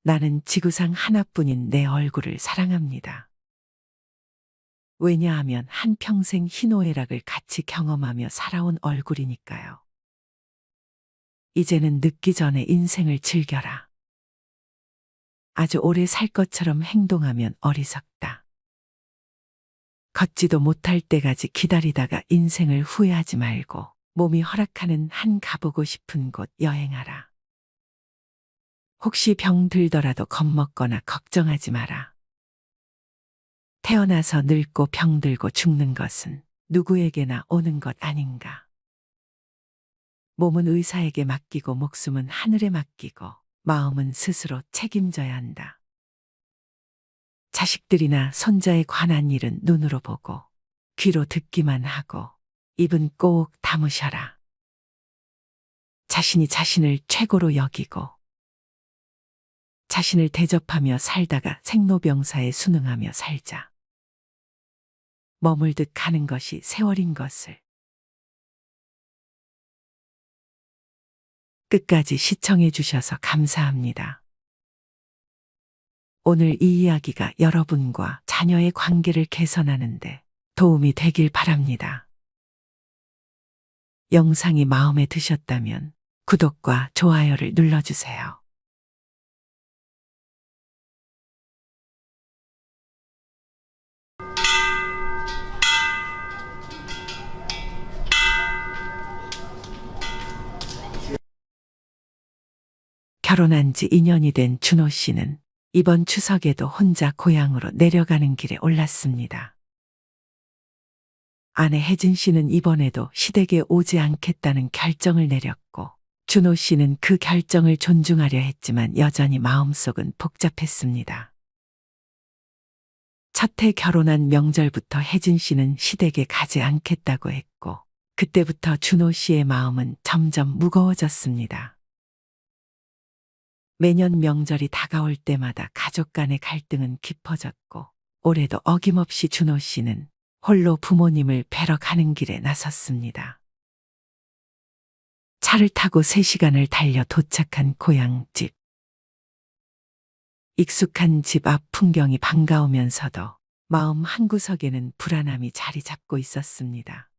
나는 지구상 하나뿐인 내 얼굴을 사랑합니다. 왜냐하면 한평생 희노애락을 같이 경험하며 살아온 얼굴이니까요. 이제는 늦기 전에 인생을 즐겨라. 아주 오래 살 것처럼 행동하면 어리석다. 걷지도 못할 때까지 기다리다가 인생을 후회하지 말고 몸이 허락하는 한 가보고 싶은 곳 여행하라. 혹시 병 들더라도 겁먹거나 걱정하지 마라. 태어나서 늙고 병들고 죽는 것은 누구에게나 오는 것 아닌가. 몸은 의사에게 맡기고 목숨은 하늘에 맡기고 마음은 스스로 책임져야 한다. 자식들이나 손자에 관한 일은 눈으로 보고 귀로 듣기만 하고 입은 꼭 다무셔라. 자신이 자신을 최고로 여기고 자신을 대접하며 살다가 생로병사에 순응하며 살자. 머물듯 가는 것이 세월인 것을. 끝까지 시청해 주셔서 감사합니다. 오늘 이 이야기가 여러분과 자녀의 관계를 개선하는 데 도움이 되길 바랍니다. 영상이 마음에 드셨다면 구독과 좋아요를 눌러주세요. 결혼한 지 2년이 된 준호 씨는 이번 추석에도 혼자 고향으로 내려가는 길에 올랐습니다. 아내 혜진 씨는 이번에도 시댁에 오지 않겠다는 결정을 내렸고, 준호 씨는 그 결정을 존중하려 했지만 여전히 마음속은 복잡했습니다. 첫해 결혼한 명절부터 혜진 씨는 시댁에 가지 않겠다고 했고, 그때부터 준호 씨의 마음은 점점 무거워졌습니다. 매년 명절이 다가올 때마다 가족 간의 갈등은 깊어졌고, 올해도 어김없이 준호 씨는 홀로 부모님을 뵈러 가는 길에 나섰습니다. 차를 타고 3시간을 달려 도착한 고향집. 익숙한 집 앞 풍경이 반가우면서도 마음 한구석에는 불안함이 자리 잡고 있었습니다.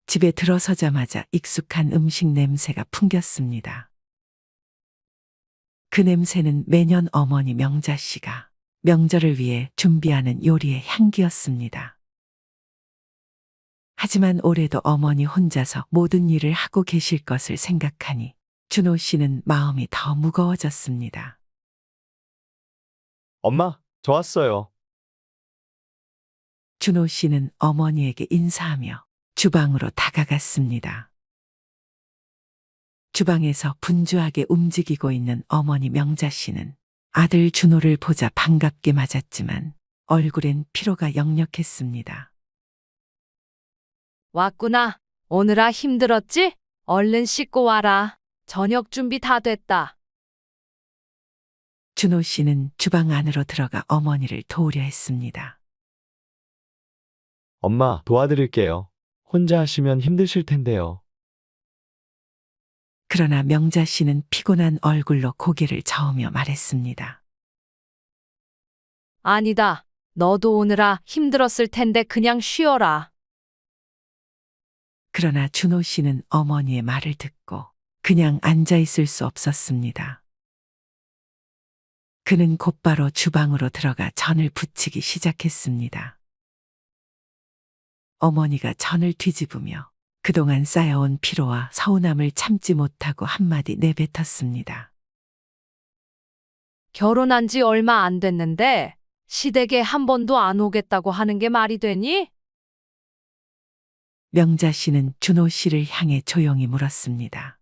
집에 들어서자마자 익숙한 음식 냄새가 풍겼습니다. 그 냄새는 매년 어머니 명자 씨가 명절을 위해 준비하는 요리의 향기였습니다. 하지만 올해도 어머니 혼자서 모든 일을 하고 계실 것을 생각하니 준호 씨는 마음이 더 무거워졌습니다. 엄마, 저 왔어요. 준호 씨는 어머니에게 인사하며 주방으로 다가갔습니다. 주방에서 분주하게 움직이고 있는 어머니 명자 씨는 아들 준호를 보자 반갑게 맞았지만 얼굴엔 피로가 역력했습니다. 왔구나. 오느라 힘들었지? 얼른 씻고 와라. 저녁 준비 다 됐다. 준호 씨는 주방 안으로 들어가 어머니를 도우려 했습니다. 엄마, 도와드릴게요. 혼자 하시면 힘드실 텐데요. 그러나 명자 씨는 피곤한 얼굴로 고개를 저으며 말했습니다. 아니다. 너도 오느라 힘들었을 텐데 그냥 쉬어라. 그러나 준호 씨는 어머니의 말을 듣고 그냥 앉아 있을 수 없었습니다. 그는 곧바로 주방으로 들어가 전을 부치기 시작했습니다. 어머니가 전을 뒤집으며 그동안 쌓여온 피로와 서운함을 참지 못하고 한마디 내뱉었습니다. 결혼한 지 얼마 안 됐는데 시댁에 한 번도 안 오겠다고 하는 게 말이 되니? 명자 씨는 준호 씨를 향해 조용히 물었습니다.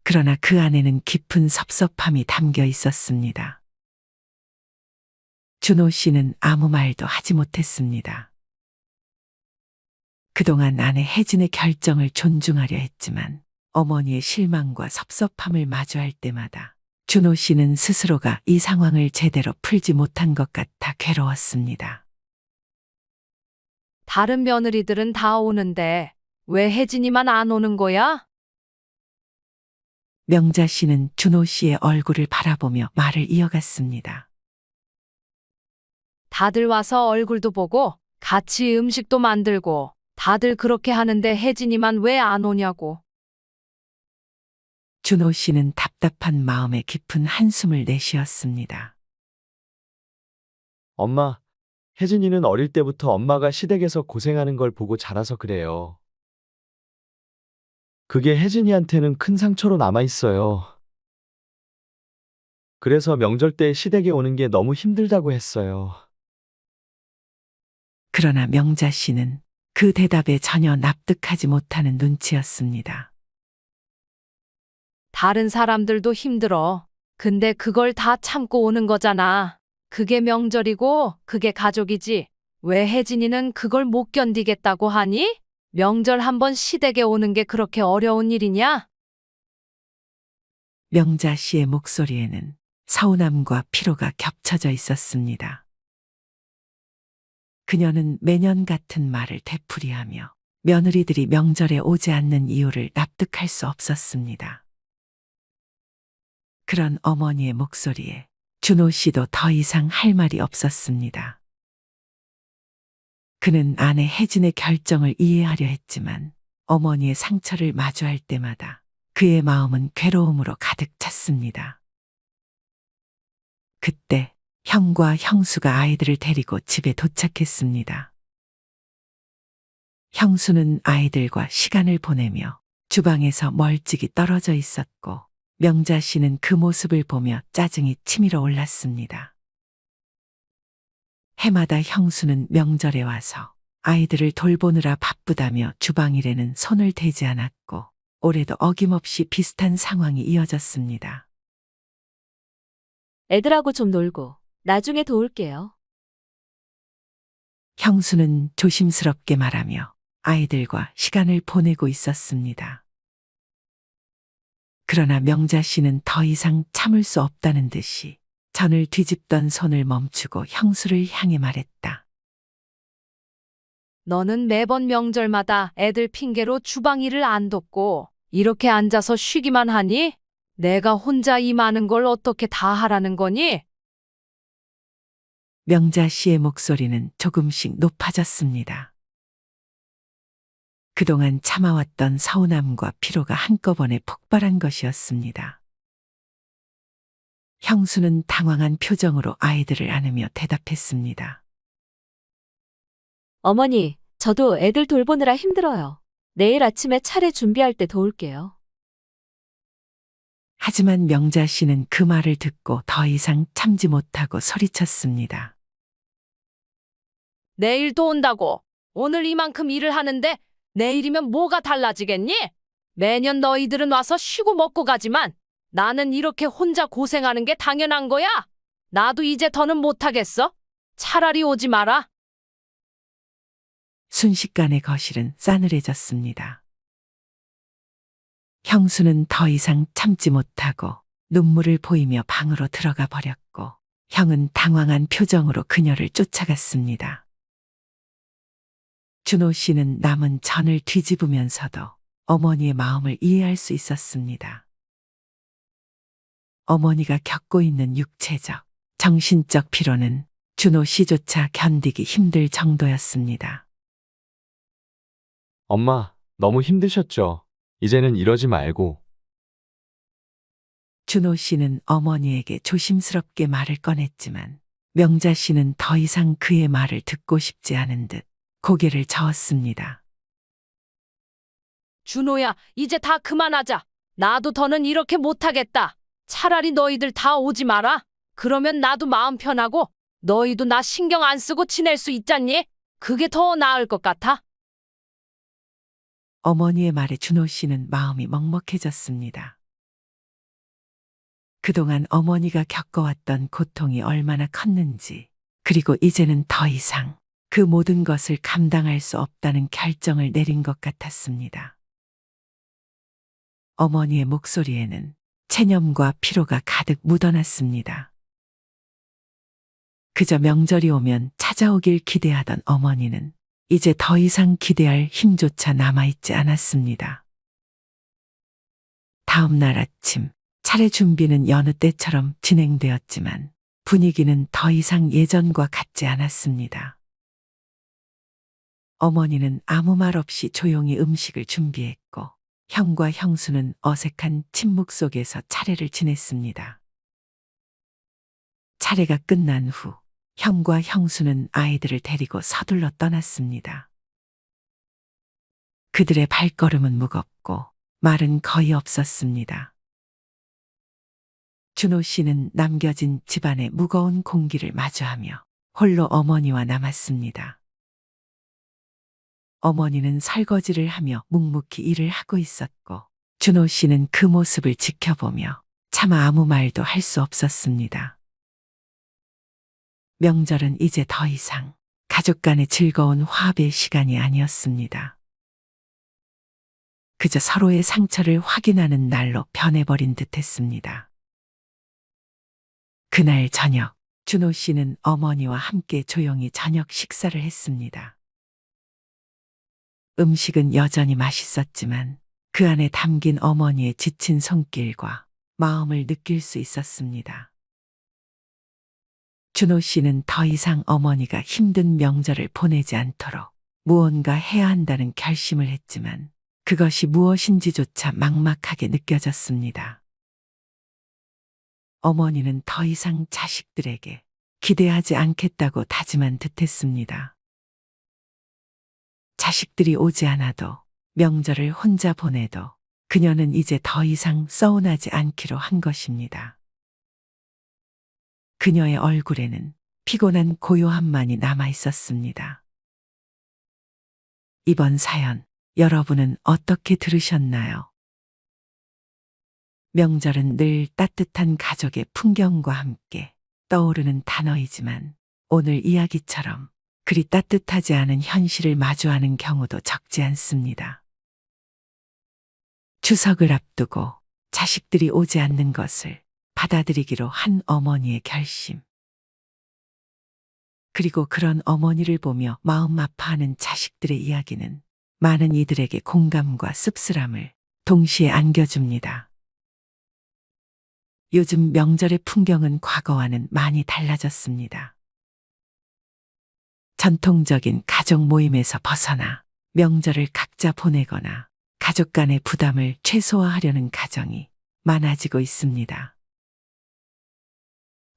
그러나 그 안에는 깊은 섭섭함이 담겨 있었습니다. 준호 씨는 아무 말도 하지 못했습니다. 그동안 아내 혜진의 결정을 존중하려 했지만 어머니의 실망과 섭섭함을 마주할 때마다 준호 씨는 스스로가 이 상황을 제대로 풀지 못한 것 같아 괴로웠습니다. 다른 며느리들은 다 오는데 왜 혜진이만 안 오는 거야? 명자 씨는 준호 씨의 얼굴을 바라보며 말을 이어갔습니다. 다들 와서 얼굴도 보고 같이 음식도 만들고 다들 그렇게 하는데 혜진이만 왜 안 오냐고. 준호 씨는 답답한 마음에 깊은 한숨을 내쉬었습니다. 엄마, 혜진이는 어릴 때부터 엄마가 시댁에서 고생하는 걸 보고 자라서 그래요. 그게 혜진이한테는 큰 상처로 남아 있어요. 그래서 명절 때 시댁에 오는 게 너무 힘들다고 했어요. 그러나 명자 씨는 그 대답에 전혀 납득하지 못하는 눈치였습니다. 다른 사람들도 힘들어. 근데 그걸 다 참고 오는 거잖아. 그게 명절이고 그게 가족이지. 왜 혜진이는 그걸 못 견디겠다고 하니? 명절 한 번 시댁에 오는 게 그렇게 어려운 일이냐? 명자 씨의 목소리에는 서운함과 피로가 겹쳐져 있었습니다. 그녀는 매년 같은 말을 되풀이하며 며느리들이 명절에 오지 않는 이유를 납득할 수 없었습니다. 그런 어머니의 목소리에 준호 씨도 더 이상 할 말이 없었습니다. 그는 아내 혜진의 결정을 이해하려 했지만 어머니의 상처를 마주할 때마다 그의 마음은 괴로움으로 가득 찼습니다. 그때 형과 형수가 아이들을 데리고 집에 도착했습니다. 형수는 아이들과 시간을 보내며 주방에서 멀찍이 떨어져 있었고 명자 씨는 그 모습을 보며 짜증이 치밀어 올랐습니다. 해마다 형수는 명절에 와서 아이들을 돌보느라 바쁘다며 주방일에는 손을 대지 않았고 올해도 어김없이 비슷한 상황이 이어졌습니다. 애들하고 좀 놀고 나중에 도울게요. 형수는 조심스럽게 말하며 아이들과 시간을 보내고 있었습니다. 그러나 명자 씨는 더 이상 참을 수 없다는 듯이 전을 뒤집던 손을 멈추고 형수를 향해 말했다. 너는 매번 명절마다 애들 핑계로 주방 일을 안 돕고 이렇게 앉아서 쉬기만 하니? 내가 혼자 이 많은 걸 어떻게 다 하라는 거니? 명자 씨의 목소리는 조금씩 높아졌습니다. 그동안 참아왔던 서운함과 피로가 한꺼번에 폭발한 것이었습니다. 형수는 당황한 표정으로 아이들을 안으며 대답했습니다. 어머니, 저도 애들 돌보느라 힘들어요. 내일 아침에 차례 준비할 때 도울게요. 하지만 명자 씨는 그 말을 듣고 더 이상 참지 못하고 소리쳤습니다. 내일도 온다고. 오늘 이만큼 일을 하는데 내일이면 뭐가 달라지겠니? 매년 너희들은 와서 쉬고 먹고 가지만 나는 이렇게 혼자 고생하는 게 당연한 거야. 나도 이제 더는 못하겠어. 차라리 오지 마라. 순식간에 거실은 싸늘해졌습니다. 형수는 더 이상 참지 못하고 눈물을 보이며 방으로 들어가 버렸고 형은 당황한 표정으로 그녀를 쫓아갔습니다. 준호 씨는 남은 전을 뒤집으면서도 어머니의 마음을 이해할 수 있었습니다. 어머니가 겪고 있는 육체적, 정신적 피로는 준호 씨조차 견디기 힘들 정도였습니다. 엄마, 너무 힘드셨죠? 이제는 이러지 말고. 준호 씨는 어머니에게 조심스럽게 말을 꺼냈지만 명자 씨는 더 이상 그의 말을 듣고 싶지 않은 듯 고개를 저었습니다. 준호야, 이제 다 그만하자. 나도 더는 이렇게 못하겠다. 차라리 너희들 다 오지 마라. 그러면 나도 마음 편하고 너희도 나 신경 안 쓰고 지낼 수 있잖니? 그게 더 나을 것 같아. 어머니의 말에 준호 씨는 마음이 먹먹해졌습니다. 그동안 어머니가 겪어왔던 고통이 얼마나 컸는지, 그리고 이제는 더 이상 그 모든 것을 감당할 수 없다는 결정을 내린 것 같았습니다. 어머니의 목소리에는 체념과 피로가 가득 묻어났습니다. 그저 명절이 오면 찾아오길 기대하던 어머니는 이제 더 이상 기대할 힘조차 남아있지 않았습니다. 다음 날 아침, 차례 준비는 여느 때처럼 진행되었지만 분위기는 더 이상 예전과 같지 않았습니다. 어머니는 아무 말 없이 조용히 음식을 준비했고 형과 형수는 어색한 침묵 속에서 차례를 지냈습니다. 차례가 끝난 후 형과 형수는 아이들을 데리고 서둘러 떠났습니다. 그들의 발걸음은 무겁고 말은 거의 없었습니다. 준호 씨는 남겨진 집안의 무거운 공기를 마주하며 홀로 어머니와 남았습니다. 어머니는 설거지를 하며 묵묵히 일을 하고 있었고 준호 씨는 그 모습을 지켜보며 차마 아무 말도 할 수 없었습니다. 명절은 이제 더 이상 가족 간의 즐거운 화합의 시간이 아니었습니다. 그저 서로의 상처를 확인하는 날로 변해버린 듯했습니다. 그날 저녁, 준호 씨는 어머니와 함께 조용히 저녁 식사를 했습니다. 음식은 여전히 맛있었지만 그 안에 담긴 어머니의 지친 손길과 마음을 느낄 수 있었습니다. 준호 씨는 더 이상 어머니가 힘든 명절을 보내지 않도록 무언가 해야 한다는 결심을 했지만 그것이 무엇인지조차 막막하게 느껴졌습니다. 어머니는 더 이상 자식들에게 기대하지 않겠다고 다짐한 듯했습니다. 자식들이 오지 않아도 명절을 혼자 보내도 그녀는 이제 더 이상 서운하지 않기로 한 것입니다. 그녀의 얼굴에는 피곤한 고요함만이 남아 있었습니다. 이번 사연, 여러분은 어떻게 들으셨나요? 명절은 늘 따뜻한 가족의 풍경과 함께 떠오르는 단어이지만 오늘 이야기처럼 그리 따뜻하지 않은 현실을 마주하는 경우도 적지 않습니다. 추석을 앞두고 자식들이 오지 않는 것을 받아들이기로 한 어머니의 결심. 그리고 그런 어머니를 보며 마음 아파하는 자식들의 이야기는 많은 이들에게 공감과 씁쓸함을 동시에 안겨줍니다. 요즘 명절의 풍경은 과거와는 많이 달라졌습니다. 전통적인 가족 모임에서 벗어나 명절을 각자 보내거나 가족 간의 부담을 최소화하려는 가정이 많아지고 있습니다.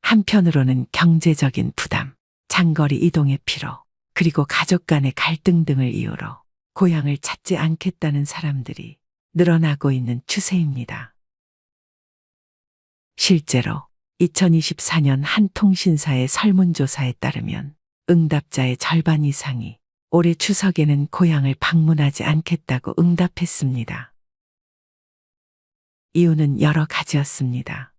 한편으로는 경제적인 부담, 장거리 이동의 피로, 그리고 가족 간의 갈등 등을 이유로 고향을 찾지 않겠다는 사람들이 늘어나고 있는 추세입니다. 실제로 2024년 한 통신사의 설문조사에 따르면 응답자의 절반 이상이 올해 추석에는 고향을 방문하지 않겠다고 응답했습니다. 이유는 여러 가지였습니다.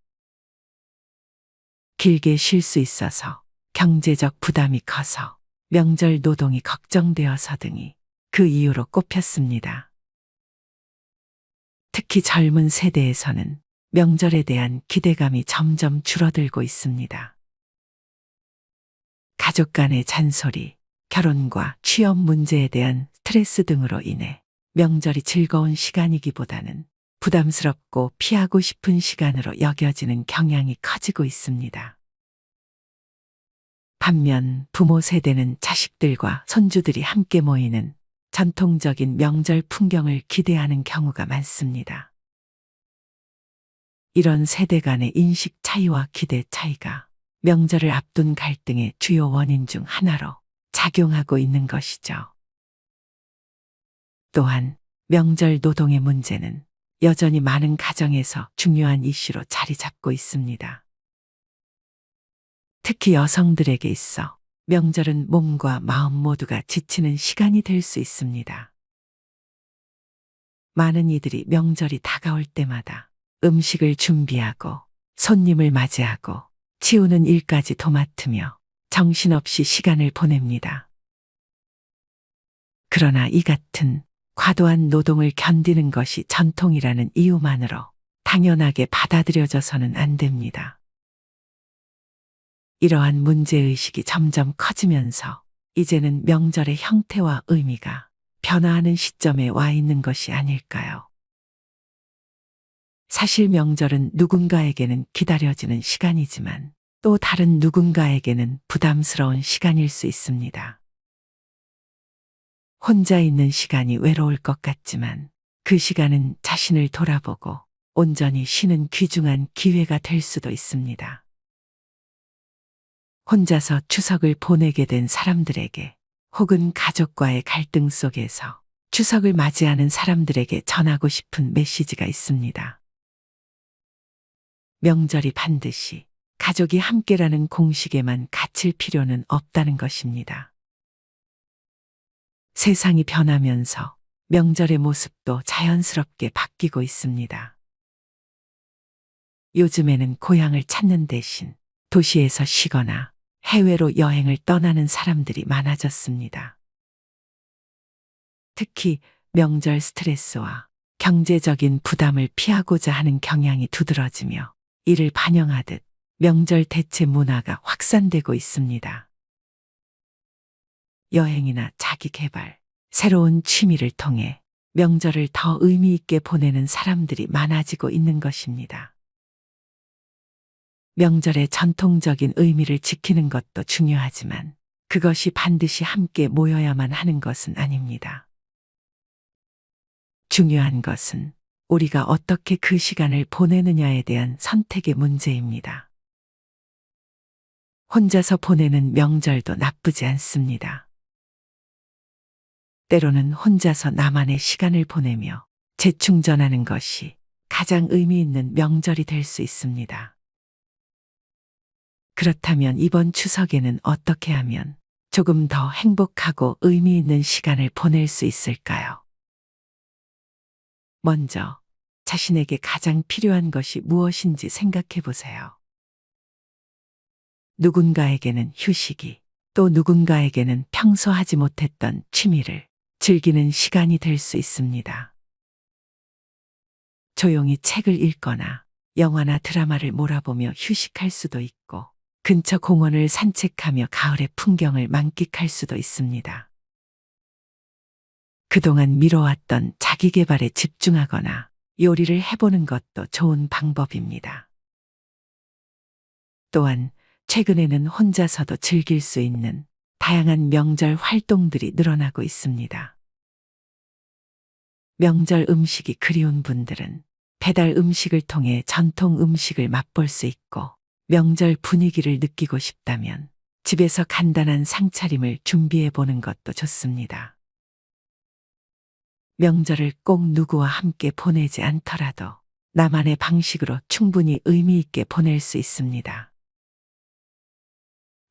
길게 쉴 수 있어서, 경제적 부담이 커서, 명절 노동이 걱정되어서 등이 그 이유로 꼽혔습니다. 특히 젊은 세대에서는 명절에 대한 기대감이 점점 줄어들고 있습니다. 가족 간의 잔소리, 결혼과 취업 문제에 대한 스트레스 등으로 인해 명절이 즐거운 시간이기보다는 부담스럽고 피하고 싶은 시간으로 여겨지는 경향이 커지고 있습니다. 반면 부모 세대는 자식들과 손주들이 함께 모이는 전통적인 명절 풍경을 기대하는 경우가 많습니다. 이런 세대 간의 인식 차이와 기대 차이가 명절을 앞둔 갈등의 주요 원인 중 하나로 작용하고 있는 것이죠. 또한 명절 노동의 문제는 여전히 많은 가정에서 중요한 이슈로 자리 잡고 있습니다. 특히 여성들에게 있어 명절은 몸과 마음 모두가 지치는 시간이 될 수 있습니다. 많은 이들이 명절이 다가올 때마다 음식을 준비하고 손님을 맞이하고 치우는 일까지 도맡으며 정신없이 시간을 보냅니다. 그러나 이 같은 과도한 노동을 견디는 것이 전통이라는 이유만으로 당연하게 받아들여져서는 안 됩니다. 이러한 문제의식이 점점 커지면서 이제는 명절의 형태와 의미가 변화하는 시점에 와 있는 것이 아닐까요? 사실 명절은 누군가에게는 기다려지는 시간이지만 또 다른 누군가에게는 부담스러운 시간일 수 있습니다. 혼자 있는 시간이 외로울 것 같지만 그 시간은 자신을 돌아보고 온전히 쉬는 귀중한 기회가 될 수도 있습니다. 혼자서 추석을 보내게 된 사람들에게 혹은 가족과의 갈등 속에서 추석을 맞이하는 사람들에게 전하고 싶은 메시지가 있습니다. 명절이 반드시 가족이 함께라는 공식에만 갇힐 필요는 없다는 것입니다. 세상이 변하면서 명절의 모습도 자연스럽게 바뀌고 있습니다. 요즘에는 고향을 찾는 대신 도시에서 쉬거나 해외로 여행을 떠나는 사람들이 많아졌습니다. 특히 명절 스트레스와 경제적인 부담을 피하고자 하는 경향이 두드러지며 이를 반영하듯 명절 대체 문화가 확산되고 있습니다. 여행이나 자기 개발, 새로운 취미를 통해 명절을 더 의미 있게 보내는 사람들이 많아지고 있는 것입니다. 명절의 전통적인 의미를 지키는 것도 중요하지만 그것이 반드시 함께 모여야만 하는 것은 아닙니다. 중요한 것은 우리가 어떻게 그 시간을 보내느냐에 대한 선택의 문제입니다. 혼자서 보내는 명절도 나쁘지 않습니다. 때로는 혼자서 나만의 시간을 보내며 재충전하는 것이 가장 의미 있는 명절이 될 수 있습니다. 그렇다면 이번 추석에는 어떻게 하면 조금 더 행복하고 의미 있는 시간을 보낼 수 있을까요? 먼저 자신에게 가장 필요한 것이 무엇인지 생각해 보세요. 누군가에게는 휴식이, 또 누군가에게는 평소 하지 못했던 취미를 즐기는 시간이 될 수 있습니다. 조용히 책을 읽거나 영화나 드라마를 몰아보며 휴식할 수도 있고, 근처 공원을 산책하며 가을의 풍경을 만끽할 수도 있습니다. 그동안 미뤄왔던 자기 개발에 집중하거나 요리를 해보는 것도 좋은 방법입니다. 또한 최근에는 혼자서도 즐길 수 있는 다양한 명절 활동들이 늘어나고 있습니다. 명절 음식이 그리운 분들은 배달 음식을 통해 전통 음식을 맛볼 수 있고, 명절 분위기를 느끼고 싶다면 집에서 간단한 상차림을 준비해 보는 것도 좋습니다. 명절을 꼭 누구와 함께 보내지 않더라도 나만의 방식으로 충분히 의미 있게 보낼 수 있습니다.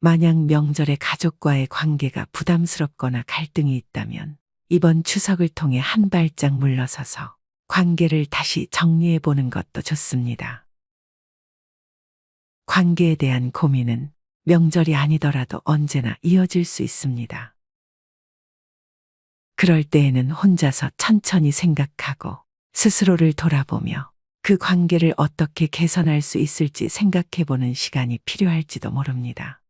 만약 명절에 가족과의 관계가 부담스럽거나 갈등이 있다면 이번 추석을 통해 한 발짝 물러서서 관계를 다시 정리해 보는 것도 좋습니다. 관계에 대한 고민은 명절이 아니더라도 언제나 이어질 수 있습니다. 그럴 때에는 혼자서 천천히 생각하고 스스로를 돌아보며 그 관계를 어떻게 개선할 수 있을지 생각해 보는 시간이 필요할지도 모릅니다.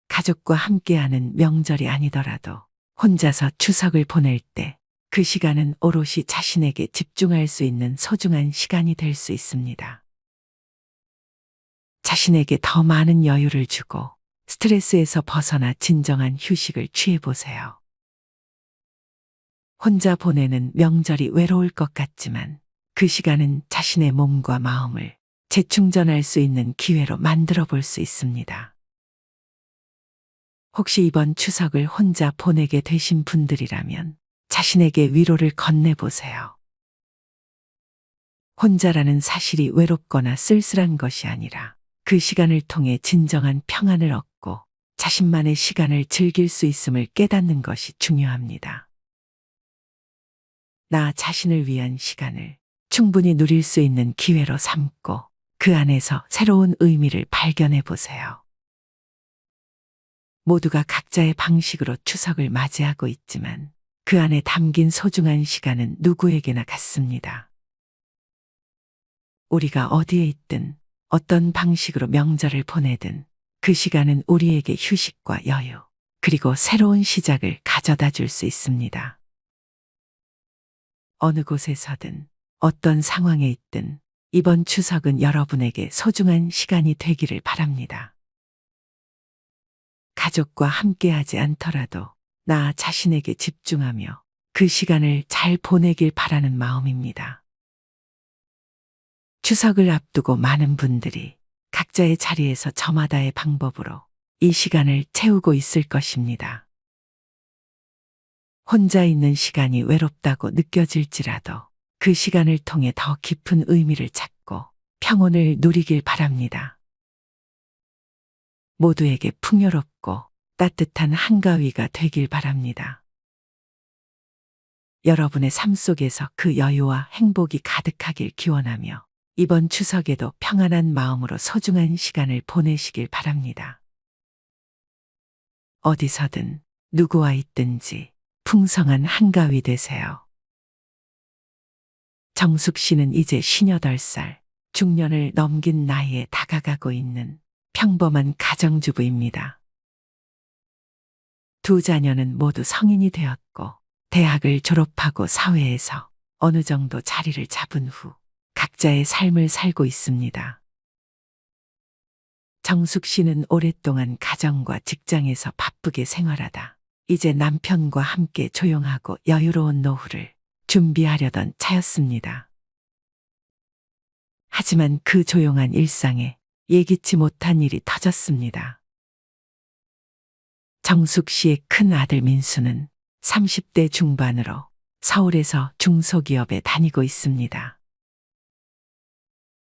가족과 함께하는 명절이 아니더라도 혼자서 추석을 보낼 때 그 시간은 오롯이 자신에게 집중할 수 있는 소중한 시간이 될 수 있습니다. 자신에게 더 많은 여유를 주고 스트레스에서 벗어나 진정한 휴식을 취해보세요. 혼자 보내는 명절이 외로울 것 같지만 그 시간은 자신의 몸과 마음을 재충전할 수 있는 기회로 만들어 볼 수 있습니다. 혹시 이번 추석을 혼자 보내게 되신 분들이라면 자신에게 위로를 건네보세요. 혼자라는 사실이 외롭거나 쓸쓸한 것이 아니라 그 시간을 통해 진정한 평안을 얻고 자신만의 시간을 즐길 수 있음을 깨닫는 것이 중요합니다. 나 자신을 위한 시간을 충분히 누릴 수 있는 기회로 삼고 그 안에서 새로운 의미를 발견해 보세요. 모두가 각자의 방식으로 추석을 맞이하고 있지만 그 안에 담긴 소중한 시간은 누구에게나 같습니다. 우리가 어디에 있든 어떤 방식으로 명절을 보내든 그 시간은 우리에게 휴식과 여유, 그리고 새로운 시작을 가져다 줄 수 있습니다. 어느 곳에서든 어떤 상황에 있든 이번 추석은 여러분에게 소중한 시간이 되기를 바랍니다. 가족과 함께하지 않더라도 나 자신에게 집중하며 그 시간을 잘 보내길 바라는 마음입니다. 추석을 앞두고 많은 분들이 각자의 자리에서 저마다의 방법으로 이 시간을 채우고 있을 것입니다. 혼자 있는 시간이 외롭다고 느껴질지라도 그 시간을 통해 더 깊은 의미를 찾고 평온을 누리길 바랍니다. 모두에게 풍요롭고 따뜻한 한가위가 되길 바랍니다. 여러분의 삶 속에서 그 여유와 행복이 가득하길 기원하며 이번 추석에도 평안한 마음으로 소중한 시간을 보내시길 바랍니다. 어디서든 누구와 있든지 풍성한 한가위 되세요. 정숙 씨는 이제 58살, 중년을 넘긴 나이에 다가가고 있는 평범한 가정주부입니다. 두 자녀는 모두 성인이 되었고 대학을 졸업하고 사회에서 어느 정도 자리를 잡은 후 각자의 삶을 살고 있습니다. 정숙 씨는 오랫동안 가정과 직장에서 바쁘게 생활하다 이제 남편과 함께 조용하고 여유로운 노후를 준비하려던 차였습니다. 하지만 그 조용한 일상에 예기치 못한 일이 터졌습니다. 정숙 씨의 큰 아들 민수는 30대 중반으로 서울에서 중소기업에 다니고 있습니다.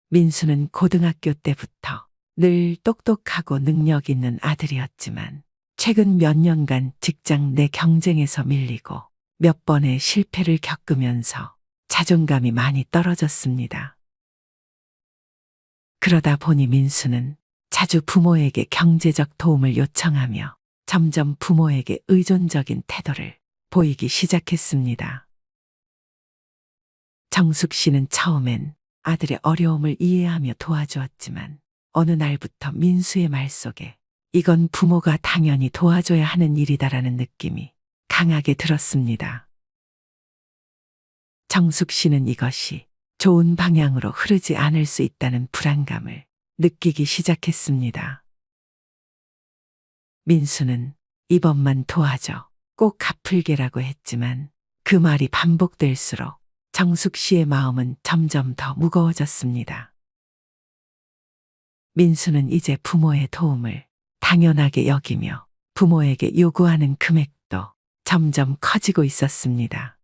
민수는 고등학교 때부터 늘 똑똑하고 능력 있는 아들이었지만 최근 몇 년간 직장 내 경쟁에서 밀리고 몇 번의 실패를 겪으면서 자존감이 많이 떨어졌습니다. 그러다 보니 민수는 자주 부모에게 경제적 도움을 요청하며 점점 부모에게 의존적인 태도를 보이기 시작했습니다. 정숙 씨는 처음엔 아들의 어려움을 이해하며 도와주었지만 어느 날부터 민수의 말 속에 이건 부모가 당연히 도와줘야 하는 일이다라는 느낌이 강하게 들었습니다. 정숙 씨는 이것이 좋은 방향으로 흐르지 않을 수 있다는 불안감을 느끼기 시작했습니다. 민수는 이번만 도와줘, 꼭 갚을게라고 했지만 그 말이 반복될수록 정숙 씨의 마음은 점점 더 무거워졌습니다. 민수는 이제 부모의 도움을 당연하게 여기며 부모에게 요구하는 금액도 점점 커지고 있었습니다.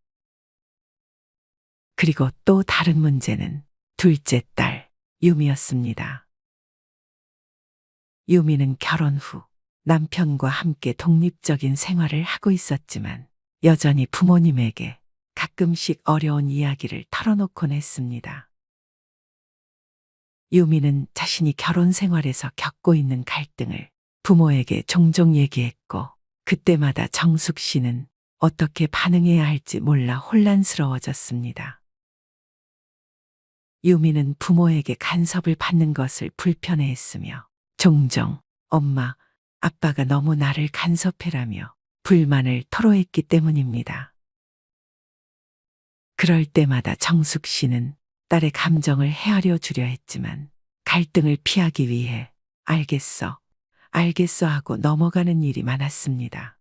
그리고 또 다른 문제는 둘째 딸 유미였습니다. 유미는 결혼 후 남편과 함께 독립적인 생활을 하고 있었지만 여전히 부모님에게 가끔씩 어려운 이야기를 털어놓곤 했습니다. 유미는 자신이 결혼 생활에서 겪고 있는 갈등을 부모에게 종종 얘기했고 그때마다 정숙 씨는 어떻게 반응해야 할지 몰라 혼란스러워졌습니다. 유미는 부모에게 간섭을 받는 것을 불편해했으며 종종 엄마, 아빠가 너무 나를 간섭해라며 불만을 토로했기 때문입니다. 그럴 때마다 정숙 씨는 딸의 감정을 헤아려 주려 했지만 갈등을 피하기 위해 알겠어, 알겠어 하고 넘어가는 일이 많았습니다.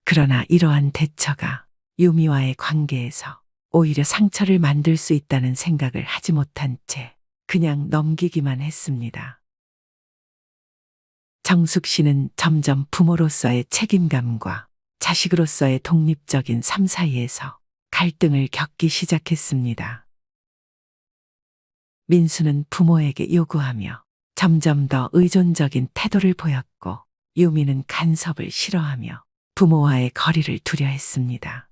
그러나 이러한 대처가 유미와의 관계에서 오히려 상처를 만들 수 있다는 생각을 하지 못한 채 그냥 넘기기만 했습니다. 정숙 씨는 점점 부모로서의 책임감과 자식으로서의 독립적인 삶 사이에서 갈등을 겪기 시작했습니다. 민수는 부모에게 요구하며 점점 더 의존적인 태도를 보였고 유미는 간섭을 싫어하며 부모와의 거리를 두려 했습니다.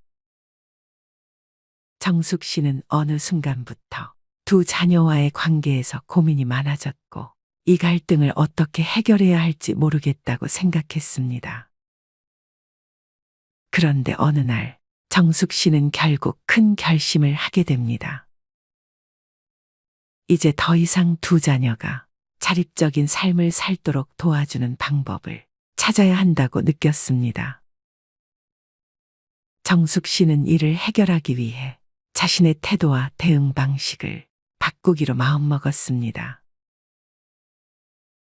정숙 씨는 어느 순간부터 두 자녀와의 관계에서 고민이 많아졌고 이 갈등을 어떻게 해결해야 할지 모르겠다고 생각했습니다. 그런데 어느 날 정숙 씨는 결국 큰 결심을 하게 됩니다. 이제 더 이상 두 자녀가 자립적인 삶을 살도록 도와주는 방법을 찾아야 한다고 느꼈습니다. 정숙 씨는 이를 해결하기 위해 자신의 태도와 대응 방식을 바꾸기로 마음먹었습니다.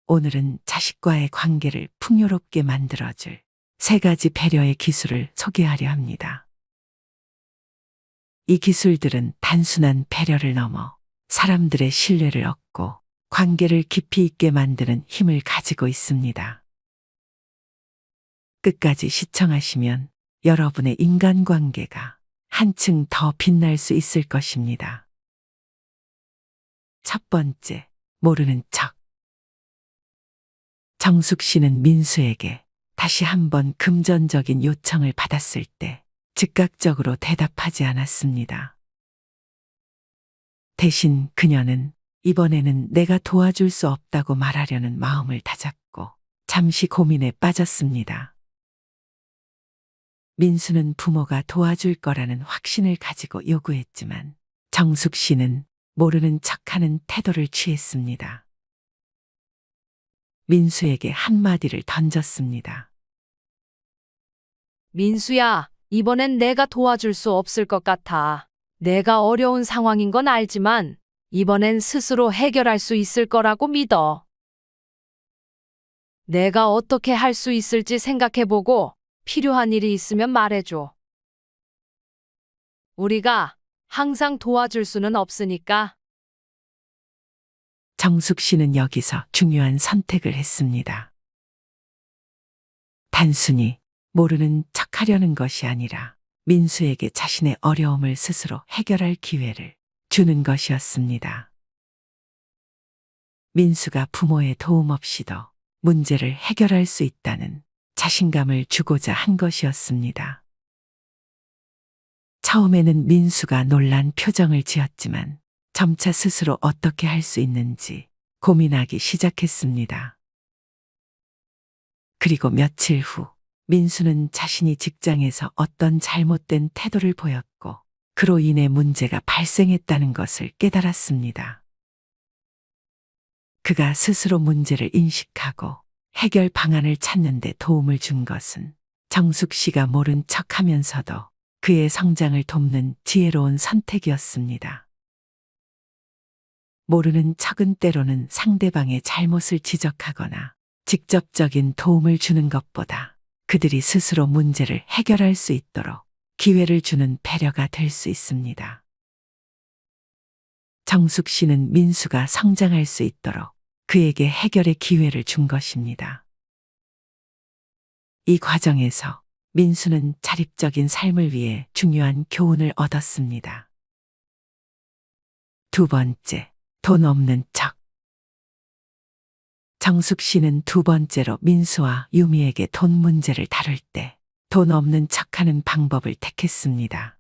오늘은 자식과의 관계를 풍요롭게 만들어줄 3가지 배려의 기술을 소개하려 합니다. 이 기술들은 단순한 배려를 넘어 사람들의 신뢰를 얻고 관계를 깊이 있게 만드는 힘을 가지고 있습니다. 끝까지 시청하시면 여러분의 인간관계가 한층 더 빛날 수 있을 것입니다. 첫 번째, 모르는 척. 정숙 씨는 민수에게 다시 한번 금전적인 요청을 받았을 때 즉각적으로 대답하지 않았습니다. 대신 그녀는 이번에는 내가 도와줄 수 없다고 말하려는 마음을 다잡고 잠시 고민에 빠졌습니다. 민수는 부모가 도와줄 거라는 확신을 가지고 요구했지만 정숙 씨는 모르는 척하는 태도를 취했습니다. 민수에게 한마디를 던졌습니다. 민수야, 이번엔 내가 도와줄 수 없을 것 같아. 내가 어려운 상황인 건 알지만 이번엔 스스로 해결할 수 있을 거라고 믿어. 내가 어떻게 할 수 있을지 생각해보고 필요한 일이 있으면 말해줘. 우리가 항상 도와줄 수는 없으니까. 정숙 씨는 여기서 중요한 선택을 했습니다. 단순히 모르는 척하려는 것이 아니라 민수에게 자신의 어려움을 스스로 해결할 기회를 주는 것이었습니다. 민수가 부모의 도움 없이도 문제를 해결할 수 있다는 자신감을 주고자 한 것이었습니다. 처음에는 민수가 놀란 표정을 지었지만 점차 스스로 어떻게 할 수 있는지 고민하기 시작했습니다. 그리고 며칠 후 민수는 자신이 직장에서 어떤 잘못된 태도를 보였고 그로 인해 문제가 발생했다는 것을 깨달았습니다. 그가 스스로 문제를 인식하고 해결 방안을 찾는 데 도움을 준 것은 정숙 씨가 모른 척하면서도 그의 성장을 돕는 지혜로운 선택이었습니다. 모르는 척은 때로는 상대방의 잘못을 지적하거나 직접적인 도움을 주는 것보다 그들이 스스로 문제를 해결할 수 있도록 기회를 주는 배려가 될 수 있습니다. 정숙 씨는 민수가 성장할 수 있도록 그에게 해결의 기회를 준 것입니다. 이 과정에서 민수는 자립적인 삶을 위해 중요한 교훈을 얻었습니다. 두 번째, 돈 없는 척. 정숙 씨는 두 번째로 민수와 유미에게 돈 문제를 다룰 때 돈 없는 척하는 방법을 택했습니다.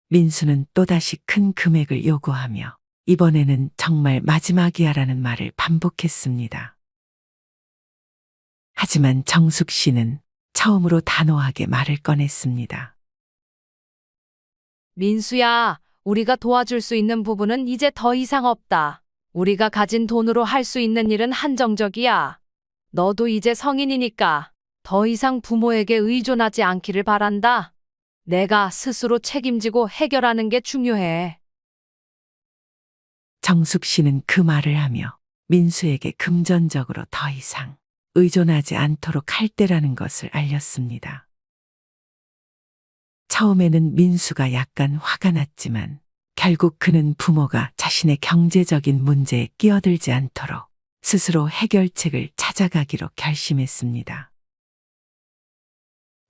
민수는 또다시 큰 금액을 요구하며 이번에는 정말 마지막이야라는 말을 반복했습니다. 하지만 정숙 씨는 처음으로 단호하게 말을 꺼냈습니다. 민수야, 우리가 도와줄 수 있는 부분은 이제 더 이상 없다. 우리가 가진 돈으로 할 수 있는 일은 한정적이야. 너도 이제 성인이니까 더 이상 부모에게 의존하지 않기를 바란다. 내가 스스로 책임지고 해결하는 게 중요해. 정숙 씨는 그 말을 하며 민수에게 금전적으로 더 이상 의존하지 않도록 할 때라는 것을 알렸습니다. 처음에는 민수가 약간 화가 났지만 결국 그는 부모가 자신의 경제적인 문제에 끼어들지 않도록 스스로 해결책을 찾아가기로 결심했습니다.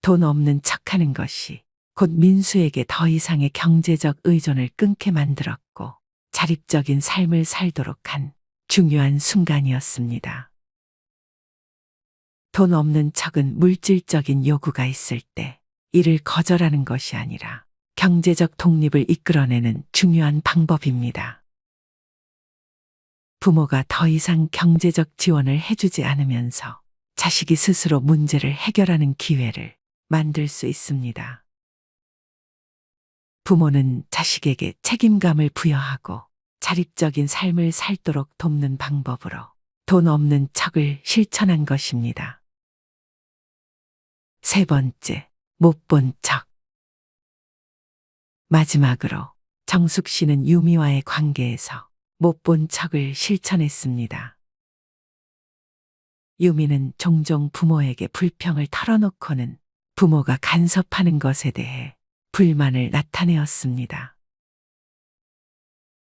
돈 없는 척하는 것이 곧 민수에게 더 이상의 경제적 의존을 끊게 만들었고 자립적인 삶을 살도록 한 중요한 순간이었습니다. 돈 없는 척은 물질적인 요구가 있을 때 이를 거절하는 것이 아니라 경제적 독립을 이끌어내는 중요한 방법입니다. 부모가 더 이상 경제적 지원을 해주지 않으면서 자식이 스스로 문제를 해결하는 기회를 만들 수 있습니다. 부모는 자식에게 책임감을 부여하고 자립적인 삶을 살도록 돕는 방법으로 돈 없는 척을 실천한 것입니다. 세 번째, 못 본 척. 마지막으로 정숙 씨는 유미와의 관계에서 못 본 척을 실천했습니다. 유미는 종종 부모에게 불평을 털어놓고는 부모가 간섭하는 것에 대해 불만을 나타내었습니다.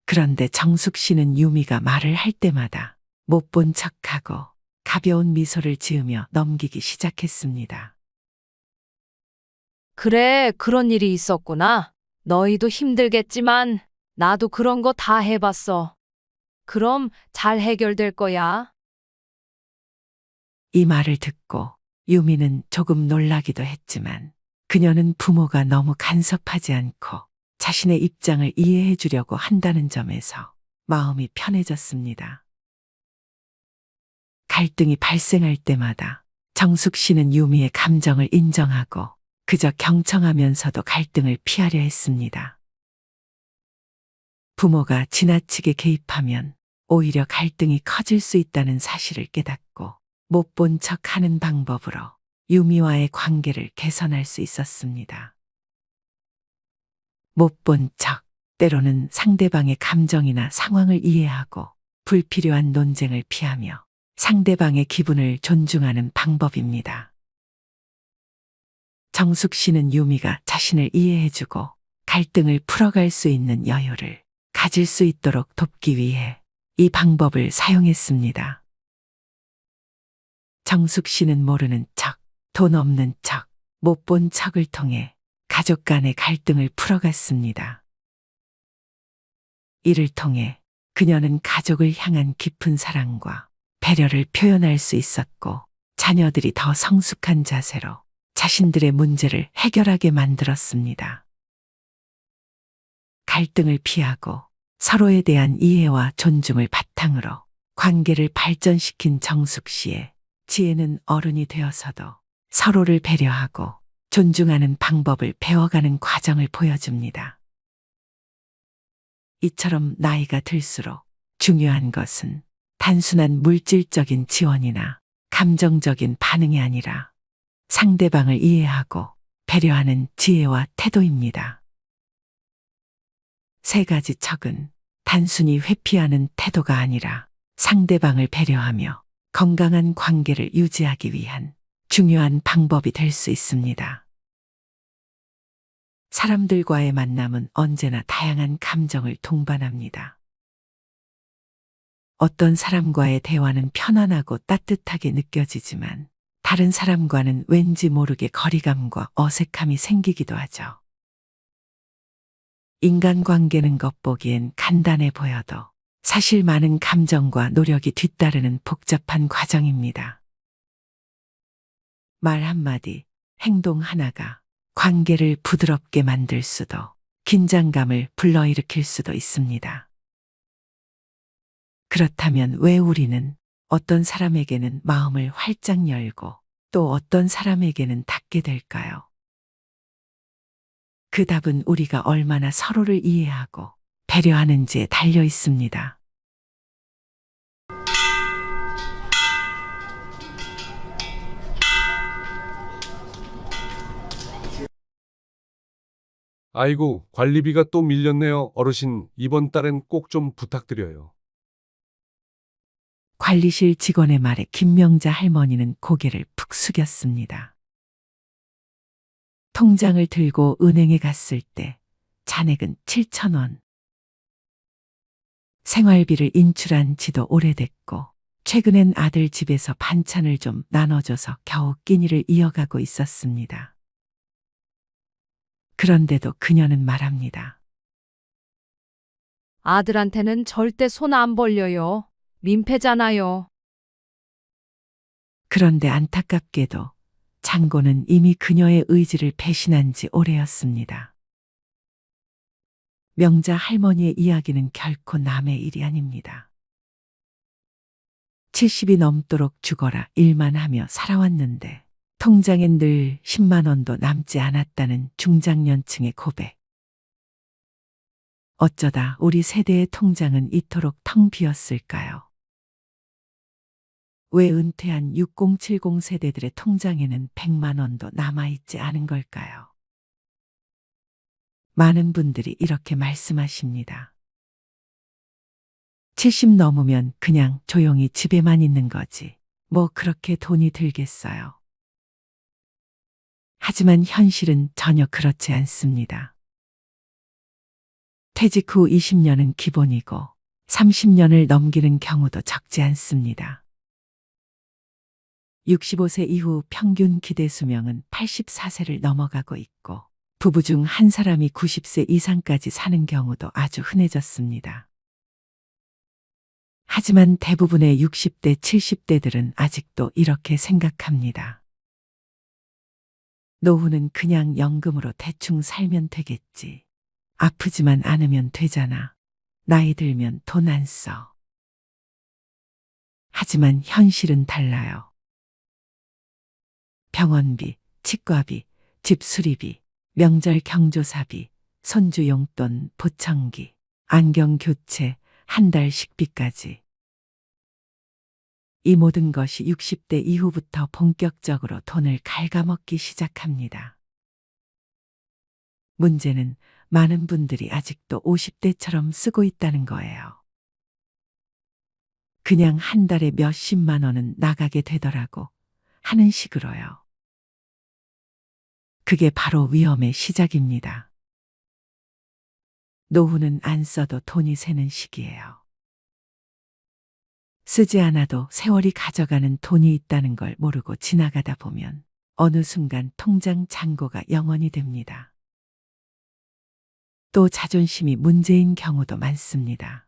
그런데 정숙 씨는 유미가 말을 할 때마다 못 본 척하고 가벼운 미소를 지으며 넘기기 시작했습니다. 그래, 그런 일이 있었구나. 너희도 힘들겠지만 나도 그런 거 다 해봤어. 그럼 잘 해결될 거야. 이 말을 듣고 유미는 조금 놀라기도 했지만 그녀는 부모가 너무 간섭하지 않고 자신의 입장을 이해해 주려고 한다는 점에서 마음이 편해졌습니다. 갈등이 발생할 때마다 정숙 씨는 유미의 감정을 인정하고 그저 경청하면서도 갈등을 피하려 했습니다. 부모가 지나치게 개입하면 오히려 갈등이 커질 수 있다는 사실을 깨닫고 못 본 척하는 방법으로 유미와의 관계를 개선할 수 있었습니다. 못 본 척, 때로는 상대방의 감정이나 상황을 이해하고 불필요한 논쟁을 피하며 상대방의 기분을 존중하는 방법입니다. 정숙 씨는 유미가 자신을 이해해주고 갈등을 풀어갈 수 있는 여유를 가질 수 있도록 돕기 위해 이 방법을 사용했습니다. 정숙 씨는 모르는 척, 돈 없는 척, 못 본 척을 통해 가족 간의 갈등을 풀어갔습니다. 이를 통해 그녀는 가족을 향한 깊은 사랑과 배려를 표현할 수 있었고 자녀들이 더 성숙한 자세로 자신들의 문제를 해결하게 만들었습니다. 갈등을 피하고 서로에 대한 이해와 존중을 바탕으로 관계를 발전시킨 정숙 씨의 지혜는 어른이 되어서도 서로를 배려하고 존중하는 방법을 배워가는 과정을 보여줍니다. 이처럼 나이가 들수록 중요한 것은 단순한 물질적인 지원이나 감정적인 반응이 아니라 상대방을 이해하고 배려하는 지혜와 태도입니다. 세 가지 척은 단순히 회피하는 태도가 아니라 상대방을 배려하며 건강한 관계를 유지하기 위한 중요한 방법이 될 수 있습니다. 사람들과의 만남은 언제나 다양한 감정을 동반합니다. 어떤 사람과의 대화는 편안하고 따뜻하게 느껴지지만 다른 사람과는 왠지 모르게 거리감과 어색함이 생기기도 하죠. 인간관계는 겉보기엔 간단해 보여도 사실 많은 감정과 노력이 뒤따르는 복잡한 과정입니다. 말 한마디, 행동 하나가 관계를 부드럽게 만들 수도 긴장감을 불러일으킬 수도 있습니다. 그렇다면 왜 우리는 어떤 사람에게는 마음을 활짝 열고 또 어떤 사람에게는 닫게 될까요? 그 답은 우리가 얼마나 서로를 이해하고 배려하는지에 달려 있습니다. 아이고, 관리비가 또 밀렸네요. 어르신, 이번 달엔 꼭 좀 부탁드려요. 관리실 직원의 말에 김명자 할머니는 고개를 푹 숙였습니다. 통장을 들고 은행에 갔을 때 잔액은 7,000원. 생활비를 인출한 지도 오래됐고 최근엔 아들 집에서 반찬을 좀 나눠줘서 겨우 끼니를 이어가고 있었습니다. 그런데도 그녀는 말합니다. 아들한테는 절대 손 안 벌려요. 민폐잖아요. 그런데 안타깝게도 장고는 이미 그녀의 의지를 배신한 지 오래였습니다. 명자 할머니의 이야기는 결코 남의 일이 아닙니다. 70이 넘도록 죽어라 일만 하며 살아왔는데 통장엔 늘 10만 원도 남지 않았다는 중장년층의 고백. 어쩌다 우리 세대의 통장은 이토록 텅 비었을까요? 왜 은퇴한 6070 세대들의 통장에는 100만 원도 남아있지 않은 걸까요? 많은 분들이 이렇게 말씀하십니다. 70 넘으면 그냥 조용히 집에만 있는 거지. 뭐 그렇게 돈이 들겠어요. 하지만 현실은 전혀 그렇지 않습니다. 퇴직 후 20년은 기본이고 30년을 넘기는 경우도 적지 않습니다. 65세 이후 평균 기대 수명은 84세를 넘어가고 있고 부부 중 한 사람이 90세 이상까지 사는 경우도 아주 흔해졌습니다. 하지만 대부분의 60대, 70대들은 아직도 이렇게 생각합니다. 노후는 그냥 연금으로 대충 살면 되겠지. 아프지만 않으면 되잖아. 나이 들면 돈 안 써. 하지만 현실은 달라요. 병원비, 치과비, 집 수리비, 명절 경조사비, 손주 용돈, 보청기, 안경 교체, 한 달 식비까지. 이 모든 것이 60대 이후부터 본격적으로 돈을 갉아먹기 시작합니다. 문제는 많은 분들이 아직도 50대처럼 쓰고 있다는 거예요. 그냥 한 달에 몇십만 원은 나가게 되더라고 하는 식으로요. 그게 바로 위험의 시작입니다. 노후는 안 써도 돈이 새는 시기예요. 쓰지 않아도 세월이 가져가는 돈이 있다는 걸 모르고 지나가다 보면 어느 순간 통장 잔고가 0원이 됩니다. 또 자존심이 문제인 경우도 많습니다.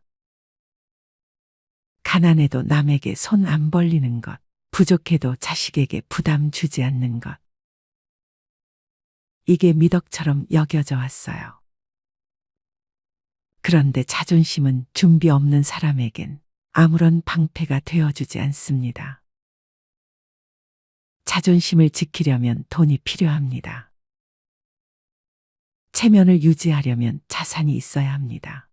가난해도 남에게 손 안 벌리는 것, 부족해도 자식에게 부담 주지 않는 것. 이게 미덕처럼 여겨져 왔어요. 그런데 자존심은 준비 없는 사람에겐 아무런 방패가 되어주지 않습니다. 자존심을 지키려면 돈이 필요합니다. 체면을 유지하려면 자산이 있어야 합니다.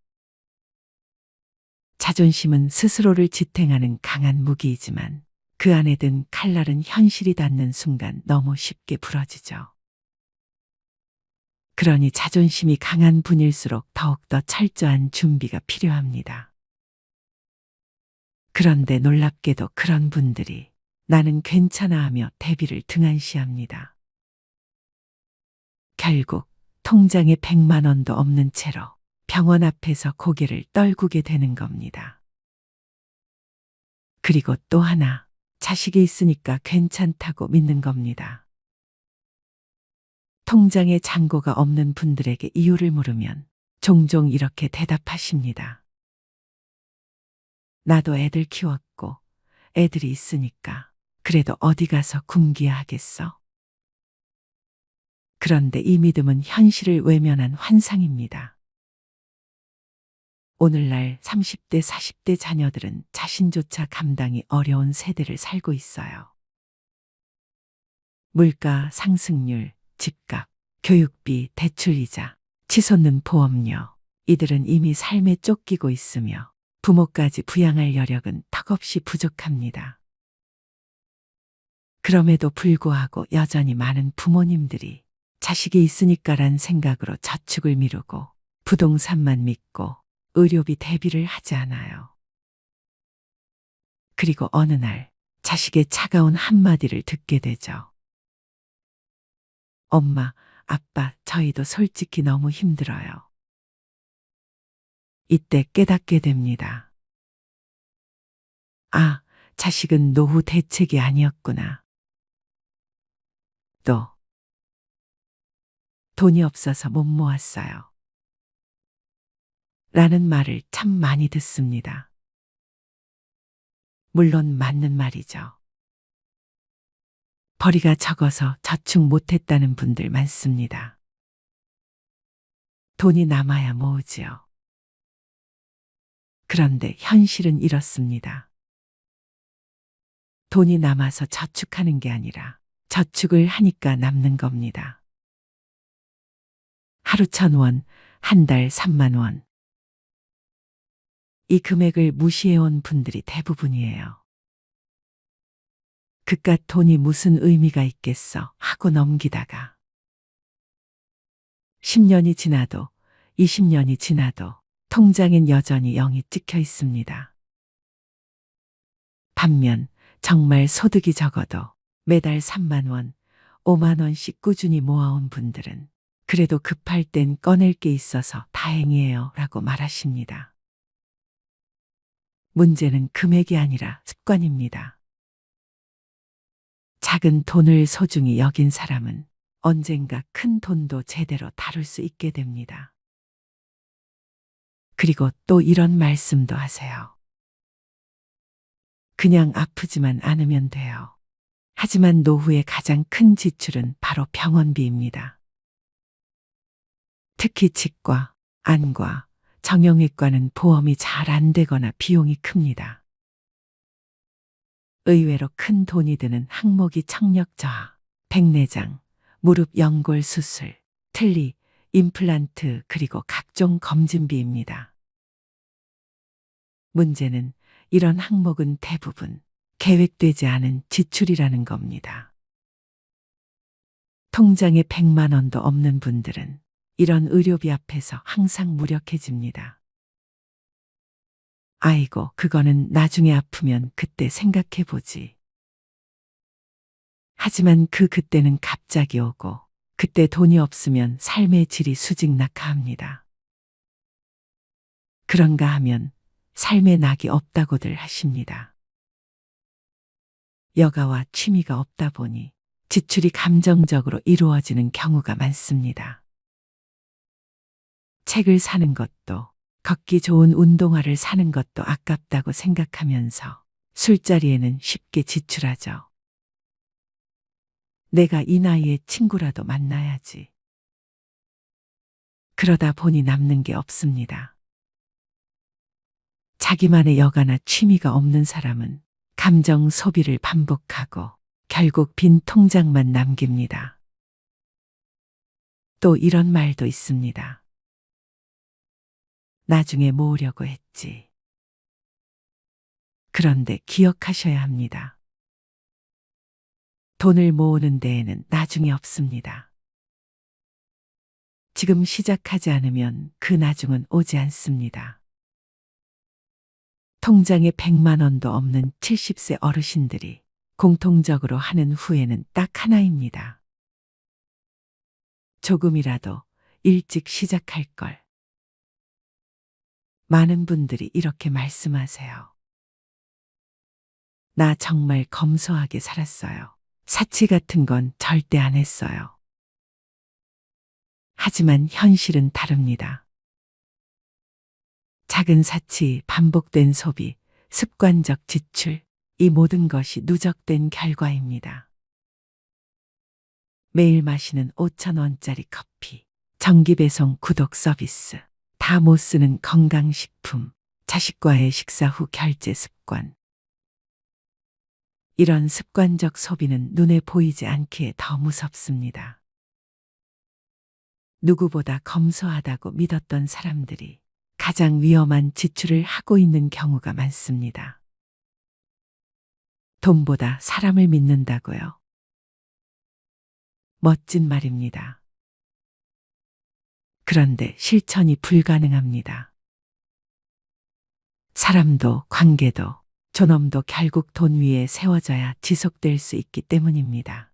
자존심은 스스로를 지탱하는 강한 무기이지만 그 안에 든 칼날은 현실이 닿는 순간 너무 쉽게 부러지죠. 그러니 자존심이 강한 분일수록 더욱더 철저한 준비가 필요합니다. 그런데 놀랍게도 그런 분들이 나는 괜찮아 하며 대비를 등한시합니다. 결국 통장에 100만 원도 없는 채로 병원 앞에서 고개를 떨구게 되는 겁니다. 그리고 또 하나, 자식이 있으니까 괜찮다고 믿는 겁니다. 통장에 잔고가 없는 분들에게 이유를 물으면 종종 이렇게 대답하십니다. 나도 애들 키웠고 애들이 있으니까 그래도 어디 가서 굶기야 하겠어. 그런데 이 믿음은 현실을 외면한 환상입니다. 오늘날 30대, 40대 자녀들은 자신조차 감당이 어려운 세대를 살고 있어요. 물가 상승률, 집값, 교육비, 대출이자, 치솟는 보험료, 이들은 이미 삶에 쫓기고 있으며 부모까지 부양할 여력은 턱없이 부족합니다. 그럼에도 불구하고 여전히 많은 부모님들이 자식이 있으니까란 생각으로 저축을 미루고 부동산만 믿고 의료비 대비를 하지 않아요. 그리고 어느 날 자식의 차가운 한마디를 듣게 되죠. 엄마, 아빠, 저희도 솔직히 너무 힘들어요. 이때 깨닫게 됩니다. 아, 자식은 노후 대책이 아니었구나. 또, 돈이 없어서 못 모았어요. 라는 말을 참 많이 듣습니다. 물론 맞는 말이죠. 벌이가 적어서 저축 못했다는 분들 많습니다. 돈이 남아야 모으지요. 그런데 현실은 이렇습니다. 돈이 남아서 저축하는 게 아니라 저축을 하니까 남는 겁니다. 하루 1,000원, 한 달 3만 원. 이 금액을 무시해온 분들이 대부분이에요. 그깟 돈이 무슨 의미가 있겠어 하고 넘기다가 10년이 지나도 20년이 지나도 통장엔 여전히 0이 찍혀 있습니다. 반면 정말 소득이 적어도 매달 3만 원, 5만 원씩 꾸준히 모아온 분들은 그래도 급할 땐 꺼낼 게 있어서 다행이에요 라고 말하십니다. 문제는 금액이 아니라 습관입니다. 작은 돈을 소중히 여긴 사람은 언젠가 큰 돈도 제대로 다룰 수 있게 됩니다. 그리고 또 이런 말씀도 하세요. 그냥 아프지만 않으면 돼요. 하지만 노후의 가장 큰 지출은 바로 병원비입니다. 특히 치과, 안과, 정형외과는 보험이 잘 안 되거나 비용이 큽니다. 의외로 큰 돈이 드는 항목이 청력 저하, 백내장, 무릎 연골 수술, 틀니, 임플란트 그리고 각종 검진비입니다. 문제는 이런 항목은 대부분 계획되지 않은 지출이라는 겁니다. 통장에 100만 원도 없는 분들은 이런 의료비 앞에서 항상 무력해집니다. 아이고, 그거는 나중에 아프면 그때 생각해보지. 하지만 그때는 갑자기 오고 그때 돈이 없으면 삶의 질이 수직낙하합니다. 그런가 하면 삶의 낙이 없다고들 하십니다. 여가와 취미가 없다 보니 지출이 감정적으로 이루어지는 경우가 많습니다. 책을 사는 것도, 걷기 좋은 운동화를 사는 것도 아깝다고 생각하면서 술자리에는 쉽게 지출하죠. 내가 이 나이에 친구라도 만나야지. 그러다 보니 남는 게 없습니다. 자기만의 여가나 취미가 없는 사람은 감정 소비를 반복하고 결국 빈 통장만 남깁니다. 또 이런 말도 있습니다. 나중에 모으려고 했지. 그런데 기억하셔야 합니다. 돈을 모으는 데에는 나중이 없습니다. 지금 시작하지 않으면 그 나중은 오지 않습니다. 통장에 100만 원도 없는 70세 어르신들이 공통적으로 하는 후회는 딱 하나입니다. 조금이라도 일찍 시작할 걸. 많은 분들이 이렇게 말씀하세요. 나 정말 검소하게 살았어요. 사치 같은 건 절대 안 했어요. 하지만 현실은 다릅니다. 작은 사치, 반복된 소비, 습관적 지출, 이 모든 것이 누적된 결과입니다. 매일 마시는 5,000원짜리 커피, 정기배송 구독 서비스, 다 못 쓰는 건강식품, 자식과의 식사 후 결제 습관. 이런 습관적 소비는 눈에 보이지 않기에 더 무섭습니다. 누구보다 검소하다고 믿었던 사람들이 가장 위험한 지출을 하고 있는 경우가 많습니다. 돈보다 사람을 믿는다고요. 멋진 말입니다. 그런데 실천이 불가능합니다. 사람도 관계도 존엄도 결국 돈 위에 세워져야 지속될 수 있기 때문입니다.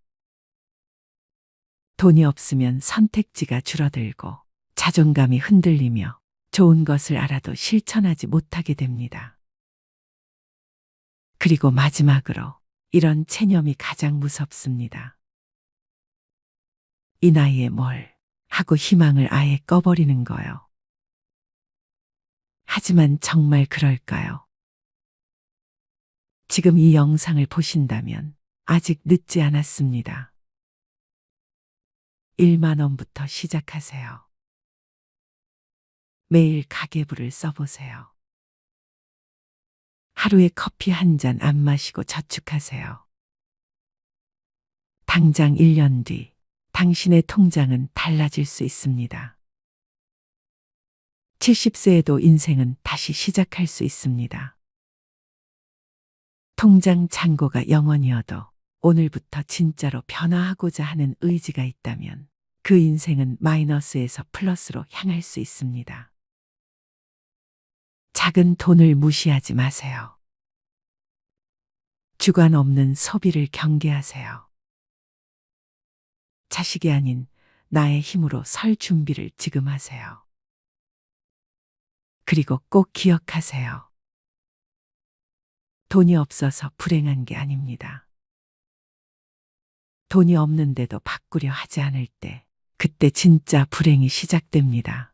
돈이 없으면 선택지가 줄어들고 자존감이 흔들리며 좋은 것을 알아도 실천하지 못하게 됩니다. 그리고 마지막으로 이런 체념이 가장 무섭습니다. 이 나이에 뭘 하고 희망을 아예 꺼버리는 거요. 하지만 정말 그럴까요? 지금 이 영상을 보신다면 아직 늦지 않았습니다. 1만 원부터 시작하세요. 매일 가계부를 써보세요. 하루에 커피 한 잔 안 마시고 저축하세요. 당장 1년 뒤 당신의 통장은 달라질 수 있습니다. 70세에도 인생은 다시 시작할 수 있습니다. 통장 잔고가 0원이어도 오늘부터 진짜로 변화하고자 하는 의지가 있다면 그 인생은 마이너스에서 플러스로 향할 수 있습니다. 작은 돈을 무시하지 마세요. 주관 없는 소비를 경계하세요. 자식이 아닌 나의 힘으로 설 준비를 지금 하세요. 그리고 꼭 기억하세요. 돈이 없어서 불행한 게 아닙니다. 돈이 없는데도 바꾸려 하지 않을 때, 그때 진짜 불행이 시작됩니다.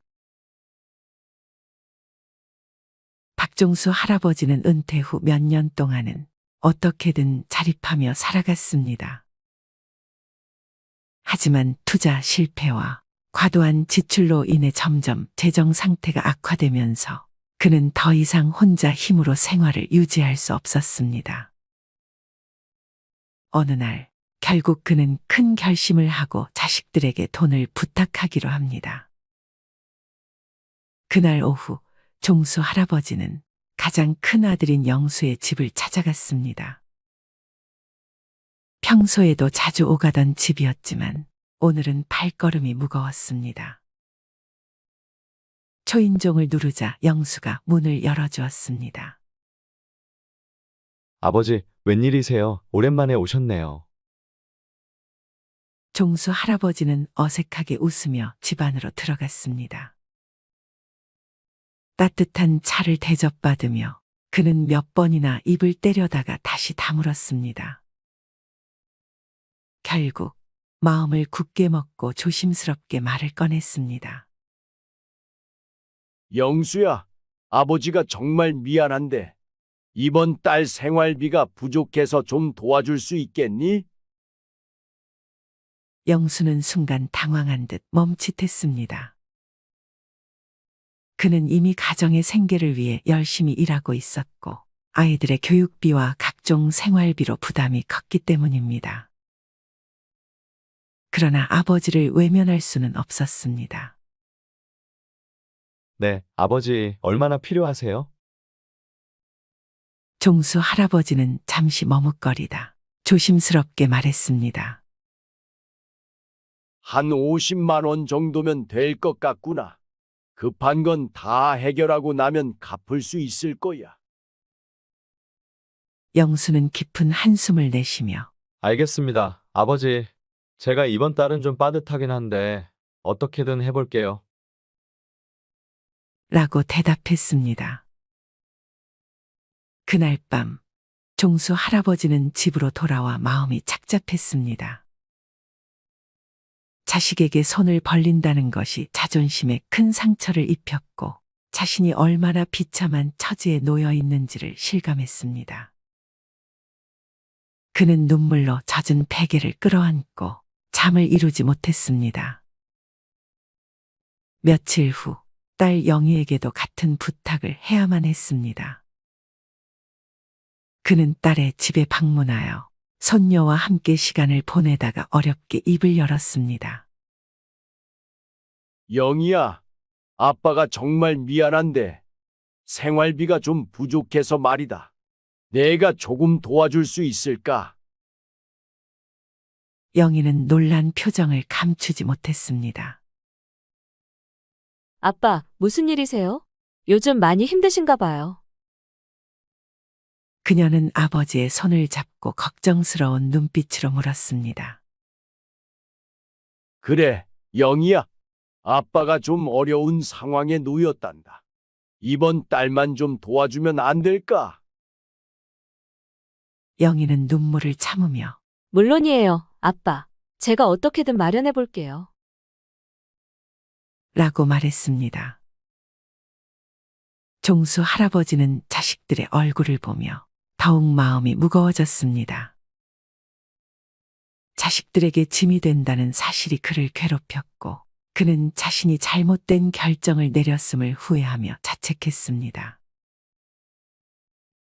박종수 할아버지는 은퇴 후 몇 년 동안은 어떻게든 자립하며 살아갔습니다. 하지만 투자 실패와 과도한 지출로 인해 점점 재정 상태가 악화되면서 그는 더 이상 혼자 힘으로 생활을 유지할 수 없었습니다. 어느 날 결국 그는 큰 결심을 하고 자식들에게 돈을 부탁하기로 합니다. 그날 오후 종수 할아버지는 가장 큰 아들인 영수의 집을 찾아갔습니다. 평소에도 자주 오가던 집이었지만 오늘은 발걸음이 무거웠습니다. 초인종을 누르자 영수가 문을 열어주었습니다. 아버지, 웬일이세요? 오랜만에 오셨네요. 종수 할아버지는 어색하게 웃으며 집 안으로 들어갔습니다. 따뜻한 차를 대접받으며 그는 몇 번이나 입을 때려다가 다시 다물었습니다. 결국 마음을 굳게 먹고 조심스럽게 말을 꺼냈습니다. 영수야, 아버지가 정말 미안한데 이번 달 생활비가 부족해서 좀 도와줄 수 있겠니? 영수는 순간 당황한 듯 멈칫했습니다. 그는 이미 가정의 생계를 위해 열심히 일하고 있었고 아이들의 교육비와 각종 생활비로 부담이 컸기 때문입니다. 그러나 아버지를 외면할 수는 없었습니다. 네, 아버지 얼마나 필요하세요? 종수 할아버지는 잠시 머뭇거리다 조심스럽게 말했습니다. 한 50만 원 정도면 될 것 같구나. 급한 건 다 해결하고 나면 갚을 수 있을 거야. 영수는 깊은 한숨을 내쉬며 알겠습니다. 아버지, 제가 이번 달은 좀 빠듯하긴 한데 어떻게든 해볼게요. 라고 대답했습니다. 그날 밤 종수 할아버지는 집으로 돌아와 마음이 착잡했습니다. 자식에게 손을 벌린다는 것이 자존심에 큰 상처를 입혔고 자신이 얼마나 비참한 처지에 놓여 있는지를 실감했습니다. 그는 눈물로 젖은 베개를 끌어안고 잠을 이루지 못했습니다. 며칠 후 딸 영희에게도 같은 부탁을 해야만 했습니다. 그는 딸의 집에 방문하여 손녀와 함께 시간을 보내다가 어렵게 입을 열었습니다. 영희야, 아빠가 정말 미안한데 생활비가 좀 부족해서 말이다. 내가 조금 도와줄 수 있을까? 영희는 놀란 표정을 감추지 못했습니다. 아빠, 무슨 일이세요? 요즘 많이 힘드신가 봐요. 그녀는 아버지의 손을 잡고 걱정스러운 눈빛으로 물었습니다. 그래, 영희야. 아빠가 좀 어려운 상황에 놓였단다. 이번 달만 좀 도와주면 안 될까? 영희는 눈물을 참으며 물론이에요, 아빠. 제가 어떻게든 마련해 볼게요. 라고 말했습니다. 종수 할아버지는 자식들의 얼굴을 보며 더욱 마음이 무거워졌습니다. 자식들에게 짐이 된다는 사실이 그를 괴롭혔고 그는 자신이 잘못된 결정을 내렸음을 후회하며 자책했습니다.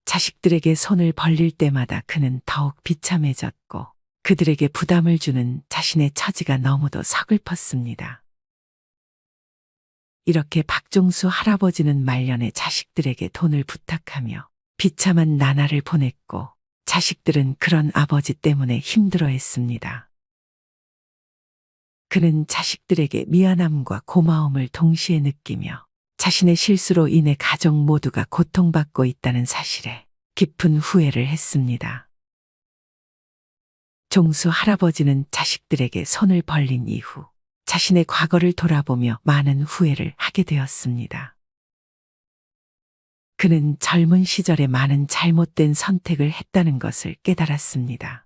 자식들에게 손을 벌릴 때마다 그는 더욱 비참해졌고 그들에게 부담을 주는 자신의 처지가 너무도 서글펐습니다. 이렇게 박종수 할아버지는 말년에 자식들에게 돈을 부탁하며 비참한 나날을 보냈고 자식들은 그런 아버지 때문에 힘들어했습니다. 그는 자식들에게 미안함과 고마움을 동시에 느끼며 자신의 실수로 인해 가족 모두가 고통받고 있다는 사실에 깊은 후회를 했습니다. 종수 할아버지는 자식들에게 손을 벌린 이후 자신의 과거를 돌아보며 많은 후회를 하게 되었습니다. 그는 젊은 시절에 많은 잘못된 선택을 했다는 것을 깨달았습니다.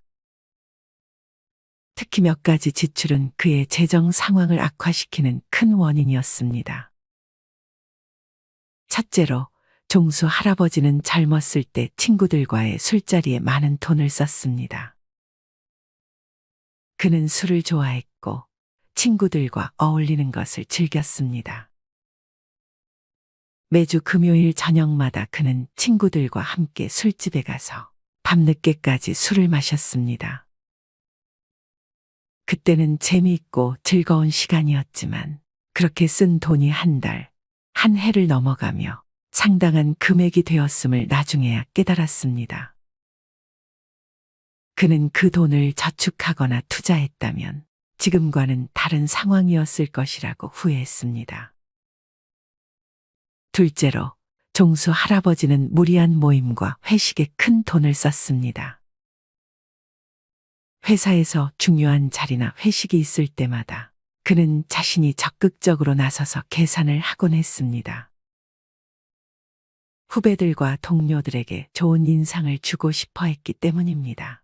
특히 몇 가지 지출은 그의 재정 상황을 악화시키는 큰 원인이었습니다. 첫째로, 종수 할아버지는 젊었을 때 친구들과의 술자리에 많은 돈을 썼습니다. 그는 술을 좋아했고 친구들과 어울리는 것을 즐겼습니다. 매주 금요일 저녁마다 그는 친구들과 함께 술집에 가서 밤늦게까지 술을 마셨습니다. 그때는 재미있고 즐거운 시간이었지만 그렇게 쓴 돈이 한 달, 한 해를 넘어가며 상당한 금액이 되었음을 나중에야 깨달았습니다. 그는 그 돈을 저축하거나 투자했다면 지금과는 다른 상황이었을 것이라고 후회했습니다. 둘째로, 종수 할아버지는 무리한 모임과 회식에 큰 돈을 썼습니다. 회사에서 중요한 자리나 회식이 있을 때마다 그는 자신이 적극적으로 나서서 계산을 하곤 했습니다. 후배들과 동료들에게 좋은 인상을 주고 싶어 했기 때문입니다.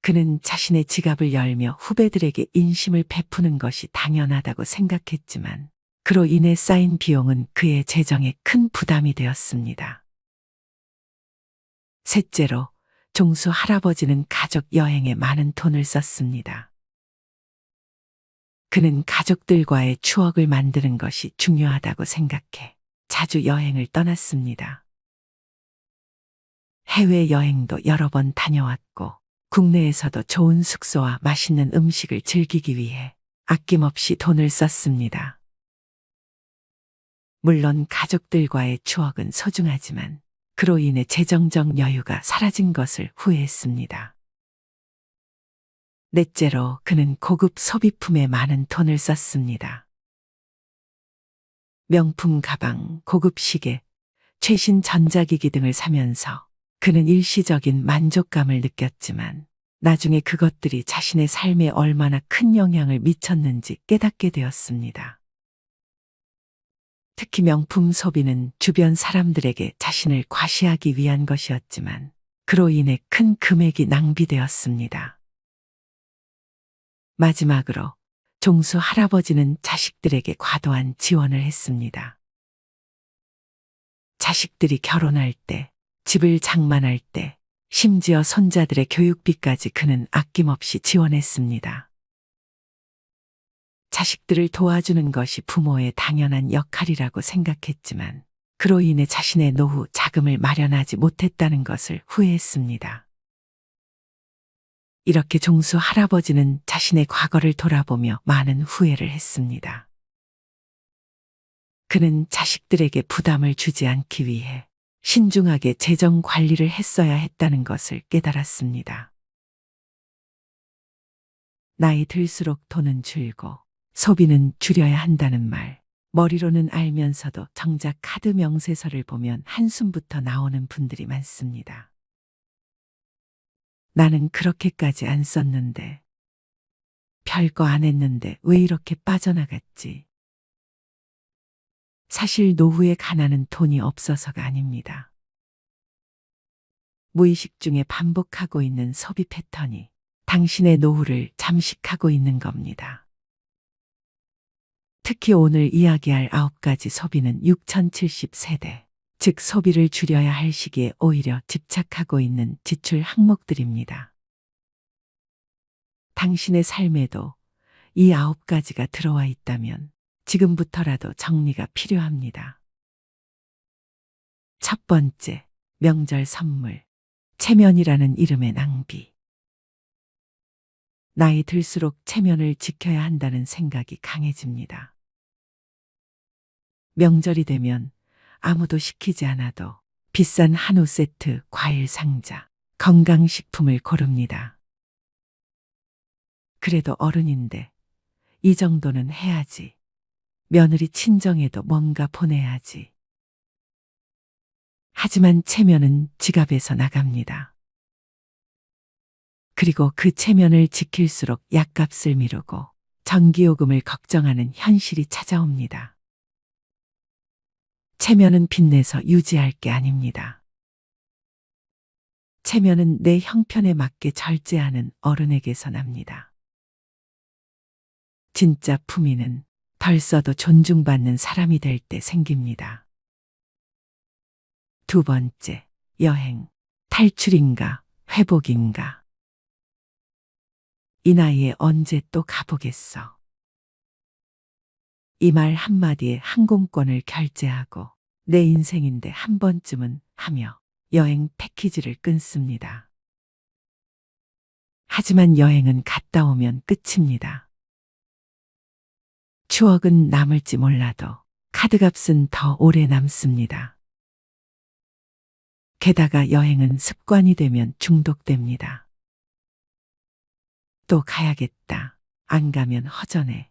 그는 자신의 지갑을 열며 후배들에게 인심을 베푸는 것이 당연하다고 생각했지만 그로 인해 쌓인 비용은 그의 재정에 큰 부담이 되었습니다. 셋째로 종수 할아버지는 가족 여행에 많은 돈을 썼습니다. 그는 가족들과의 추억을 만드는 것이 중요하다고 생각해 자주 여행을 떠났습니다. 해외여행도 여러 번 다녀왔고 국내에서도 좋은 숙소와 맛있는 음식을 즐기기 위해 아낌없이 돈을 썼습니다. 물론 가족들과의 추억은 소중하지만 그로 인해 재정적 여유가 사라진 것을 후회했습니다. 넷째로 그는 고급 소비품에 많은 돈을 썼습니다. 명품 가방, 고급 시계, 최신 전자기기 등을 사면서 그는 일시적인 만족감을 느꼈지만 나중에 그것들이 자신의 삶에 얼마나 큰 영향을 미쳤는지 깨닫게 되었습니다. 특히 명품 소비는 주변 사람들에게 자신을 과시하기 위한 것이었지만 그로 인해 큰 금액이 낭비되었습니다. 마지막으로 종수 할아버지는 자식들에게 과도한 지원을 했습니다. 자식들이 결혼할 때, 집을 장만할 때, 심지어 손자들의 교육비까지 그는 아낌없이 지원했습니다. 자식들을 도와주는 것이 부모의 당연한 역할이라고 생각했지만 그로 인해 자신의 노후 자금을 마련하지 못했다는 것을 후회했습니다. 이렇게 종수 할아버지는 자신의 과거를 돌아보며 많은 후회를 했습니다. 그는 자식들에게 부담을 주지 않기 위해 신중하게 재정 관리를 했어야 했다는 것을 깨달았습니다. 나이 들수록 돈은 줄고 소비는 줄여야 한다는 말, 머리로는 알면서도 정작 카드 명세서를 보면 한숨부터 나오는 분들이 많습니다. 나는 그렇게까지 안 썼는데, 별거 안 했는데 왜 이렇게 빠져나갔지? 사실 노후의 가난은 돈이 없어서가 아닙니다. 무의식 중에 반복하고 있는 소비 패턴이 당신의 노후를 잠식하고 있는 겁니다. 특히 오늘 이야기할 9가지 소비는 6070세대, 즉 소비를 줄여야 할 시기에 오히려 집착하고 있는 지출 항목들입니다. 당신의 삶에도 이 9가지가 들어와 있다면 지금부터라도 정리가 필요합니다. 첫 번째, 명절 선물, 체면이라는 이름의 낭비. 나이 들수록 체면을 지켜야 한다는 생각이 강해집니다. 명절이 되면 아무도 시키지 않아도 비싼 한우 세트, 과일 상자, 건강식품을 고릅니다. 그래도 어른인데 이 정도는 해야지. 며느리 친정에도 뭔가 보내야지. 하지만 체면은 지갑에서 나갑니다. 그리고 그 체면을 지킬수록 약값을 미루고 전기요금을 걱정하는 현실이 찾아옵니다. 체면은 빚내서 유지할 게 아닙니다. 체면은 내 형편에 맞게 절제하는 어른에게서 납니다. 진짜 품위는 덜 써도 존중받는 사람이 될 때 생깁니다. 두 번째, 여행, 탈출인가, 회복인가. 이 나이에 언제 또 가보겠어. 이 말 한마디에 항공권을 결제하고 내 인생인데 한 번쯤은 하며 여행 패키지를 끊습니다. 하지만 여행은 갔다 오면 끝입니다. 추억은 남을지 몰라도 카드값은 더 오래 남습니다. 게다가 여행은 습관이 되면 중독됩니다. 또 가야겠다. 안 가면 허전해.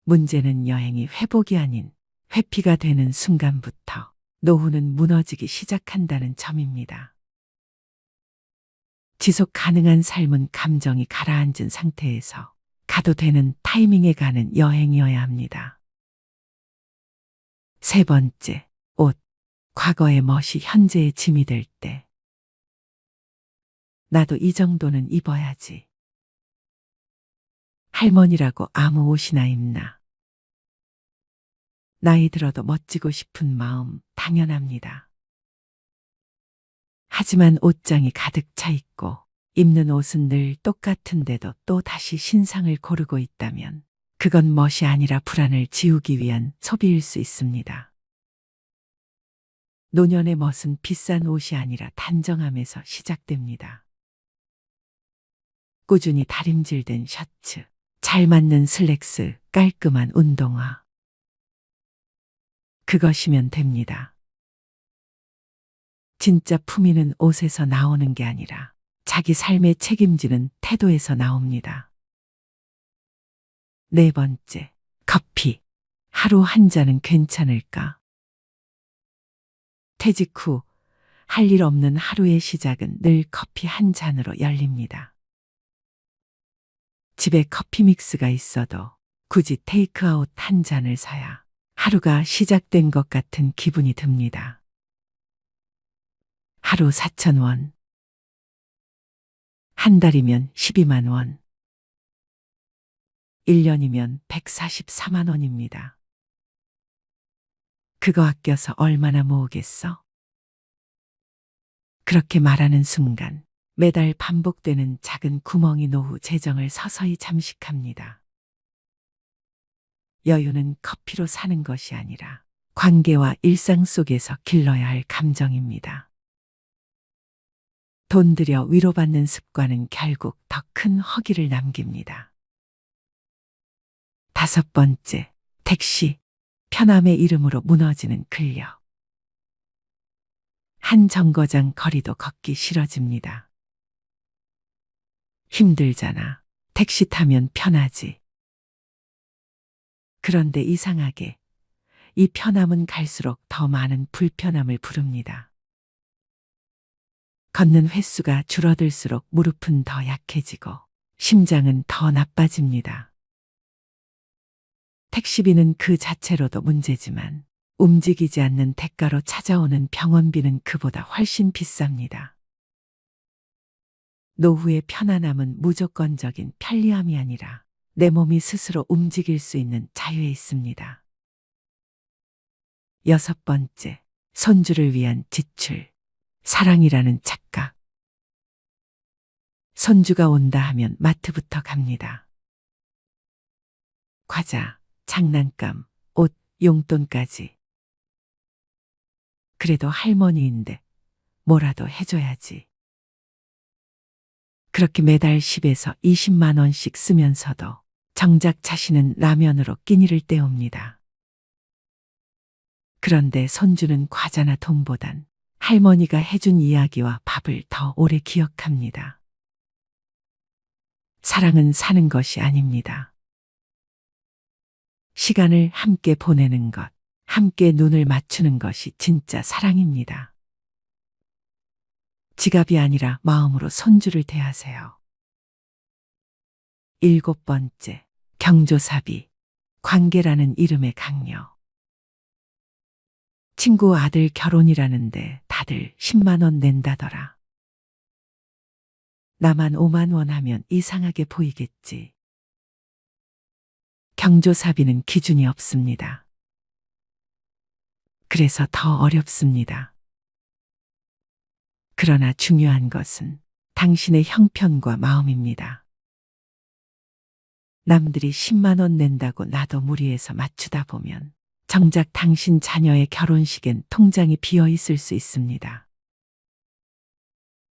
문제는 여행이 회복이 아닌 회피가 되는 순간부터 노후는 무너지기 시작한다는 점입니다. 지속 가능한 삶은 감정이 가라앉은 상태에서 가도 되는 타이밍에 가는 여행이어야 합니다. 세 번째, 옷. 과거의 멋이 현재의 짐이 될 때. 나도 이 정도는 입어야지. 할머니라고 아무 옷이나 입나. 나이 들어도 멋지고 싶은 마음 당연합니다. 하지만 옷장이 가득 차 있고 입는 옷은 늘 똑같은데도 또 다시 신상을 고르고 있다면 그건 멋이 아니라 불안을 지우기 위한 소비일 수 있습니다. 노년의 멋은 비싼 옷이 아니라 단정함에서 시작됩니다. 꾸준히 다림질된 셔츠, 잘 맞는 슬랙스, 깔끔한 운동화. 그것이면 됩니다. 진짜 품위는 옷에서 나오는 게 아니라 자기 삶에 책임지는 태도에서 나옵니다. 네 번째, 커피. 하루 한 잔은 괜찮을까? 퇴직 후 할 일 없는 하루의 시작은 늘 커피 한 잔으로 열립니다. 집에 커피 믹스가 있어도 굳이 테이크아웃 한 잔을 사야 하루가 시작된 것 같은 기분이 듭니다. 하루 4,000원. 한 달이면 12만 원. 1년이면 144만 원입니다. 그거 아껴서 얼마나 모으겠어? 그렇게 말하는 순간 매달 반복되는 작은 구멍이 노후 재정을 서서히 잠식합니다. 여유는 커피로 사는 것이 아니라 관계와 일상 속에서 길러야 할 감정입니다. 돈 들여 위로받는 습관은 결국 더 큰 허기를 남깁니다. 다섯 번째, 택시. 편함의 이름으로 무너지는 근력. 한 정거장 거리도 걷기 싫어집니다. 힘들잖아. 택시 타면 편하지. 그런데 이상하게 이 편함은 갈수록 더 많은 불편함을 부릅니다. 걷는 횟수가 줄어들수록 무릎은 더 약해지고 심장은 더 나빠집니다. 택시비는 그 자체로도 문제지만 움직이지 않는 대가로 찾아오는 병원비는 그보다 훨씬 비쌉니다. 노후의 편안함은 무조건적인 편리함이 아니라 내 몸이 스스로 움직일 수 있는 자유에 있습니다. 여섯 번째, 손주를 위한 지출. 사랑이라는 착각. 손주가 온다 하면 마트부터 갑니다. 과자, 장난감, 옷, 용돈까지. 그래도 할머니인데 뭐라도 해줘야지. 그렇게 매달 10에서 20만 원씩 쓰면서도 정작 자신은 라면으로 끼니를 때웁니다. 그런데 손주는 과자나 돈보단 할머니가 해준 이야기와 밥을 더 오래 기억합니다. 사랑은 사는 것이 아닙니다. 시간을 함께 보내는 것, 함께 눈을 맞추는 것이 진짜 사랑입니다. 지갑이 아니라 마음으로 손주를 대하세요. 일곱 번째, 경조사비. 관계라는 이름의 강요. 친구 아들 결혼이라는데 다들 10만 원 낸다더라. 나만 5만 원 하면 이상하게 보이겠지. 경조사비는 기준이 없습니다. 그래서 더 어렵습니다. 그러나 중요한 것은 당신의 형편과 마음입니다. 남들이 10만 원 낸다고 나도 무리해서 맞추다 보면 정작 당신 자녀의 결혼식엔 통장이 비어 있을 수 있습니다.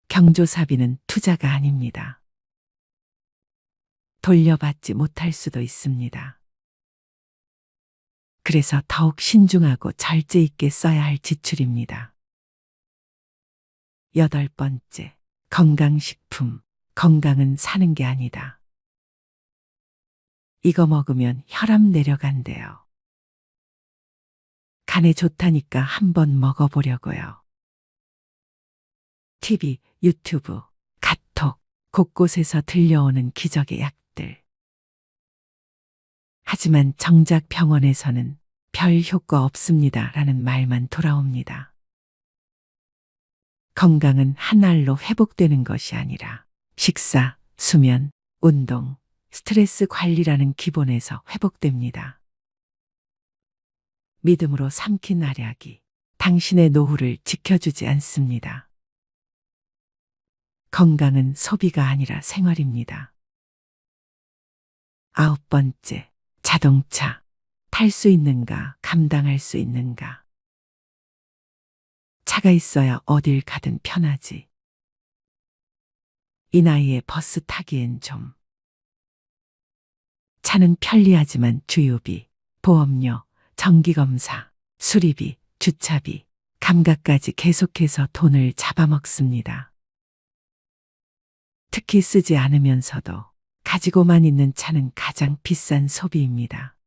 경조사비는 투자가 아닙니다. 돌려받지 못할 수도 있습니다. 그래서 더욱 신중하고 절제 있게 써야 할 지출입니다. 여덟 번째, 건강식품. 건강은 사는 게 아니다. 이거 먹으면 혈압 내려간대요. 간에 좋다니까 한번 먹어보려고요. TV, 유튜브, 카톡, 곳곳에서 들려오는 기적의 약들. 하지만 정작 병원에서는 별 효과 없습니다라는 말만 돌아옵니다. 건강은 한 알로 회복되는 것이 아니라 식사, 수면, 운동, 스트레스 관리라는 기본에서 회복됩니다. 믿음으로 삼킨 알약이 당신의 노후를 지켜주지 않습니다. 건강은 소비가 아니라 생활입니다. 9번째, 자동차. 탈 수 있는가, 감당할 수 있는가. 차가 있어야 어딜 가든 편하지. 이 나이에 버스 타기엔 좀. 차는 편리하지만 주유비, 보험료, 정기검사, 수리비, 주차비, 감가까지 계속해서 돈을 잡아먹습니다. 특히 쓰지 않으면서도 가지고만 있는 차는 가장 비싼 소비입니다.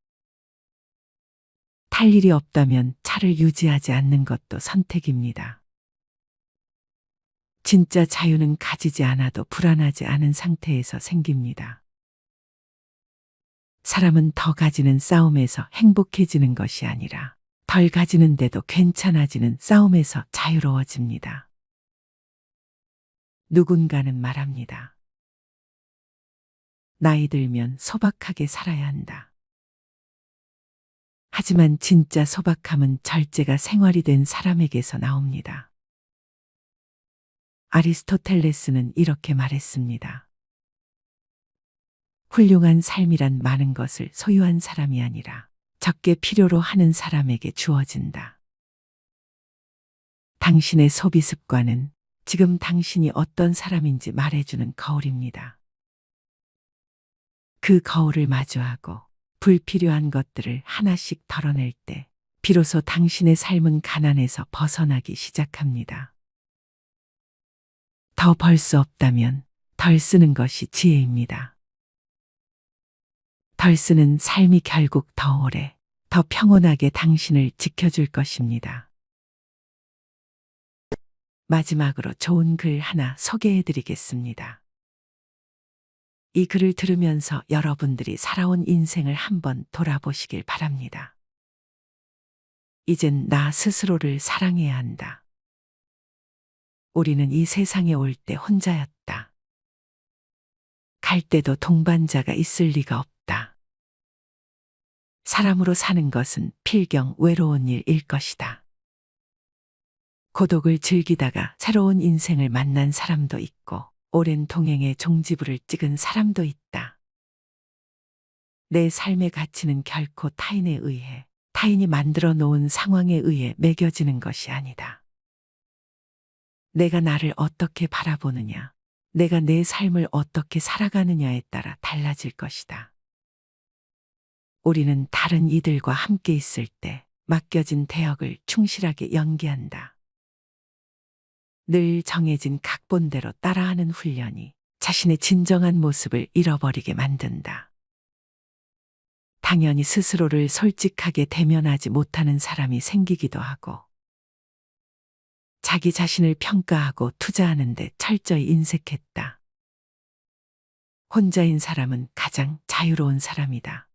탈 일이 없다면 차를 유지하지 않는 것도 선택입니다. 진짜 자유는 가지지 않아도 불안하지 않은 상태에서 생깁니다. 사람은 더 가지는 싸움에서 행복해지는 것이 아니라 덜 가지는데도 괜찮아지는 싸움에서 자유로워집니다. 누군가는 말합니다. 나이 들면 소박하게 살아야 한다. 하지만 진짜 소박함은 절제가 생활이 된 사람에게서 나옵니다. 아리스토텔레스는 이렇게 말했습니다. 훌륭한 삶이란 많은 것을 소유한 사람이 아니라 적게 필요로 하는 사람에게 주어진다. 당신의 소비 습관은 지금 당신이 어떤 사람인지 말해주는 거울입니다. 그 거울을 마주하고 불필요한 것들을 하나씩 덜어낼 때 비로소 당신의 삶은 가난에서 벗어나기 시작합니다. 더 벌 수 없다면 덜 쓰는 것이 지혜입니다. 덜 쓰는 삶이 결국 더 오래, 더 평온하게 당신을 지켜줄 것입니다. 마지막으로 좋은 글 하나 소개해 드리겠습니다. 이 글을 들으면서 여러분들이 살아온 인생을 한번 돌아보시길 바랍니다. 이젠 나 스스로를 사랑해야 한다. 우리는 이 세상에 올 때 혼자였다. 갈 때도 동반자가 있을 리가 없다. 사람으로 사는 것은 필경 외로운 일일 것이다. 고독을 즐기다가 새로운 인생을 만난 사람도 있고 오랜 동행의 종지부를 찍은 사람도 있다. 내 삶의 가치는 결코 타인에 의해, 타인이 만들어 놓은 상황에 의해 매겨지는 것이 아니다. 내가 나를 어떻게 바라보느냐, 내가 내 삶을 어떻게 살아가느냐에 따라 달라질 것이다. 우리는 다른 이들과 함께 있을 때 맡겨진 대역을 충실하게 연기한다. 늘 정해진 각본대로 따라하는 훈련이 자신의 진정한 모습을 잃어버리게 만든다. 당연히 스스로를 솔직하게 대면하지 못하는 사람이 생기기도 하고, 자기 자신을 평가하고 투자하는 데 철저히 인색했다. 혼자인 사람은 가장 자유로운 사람이다.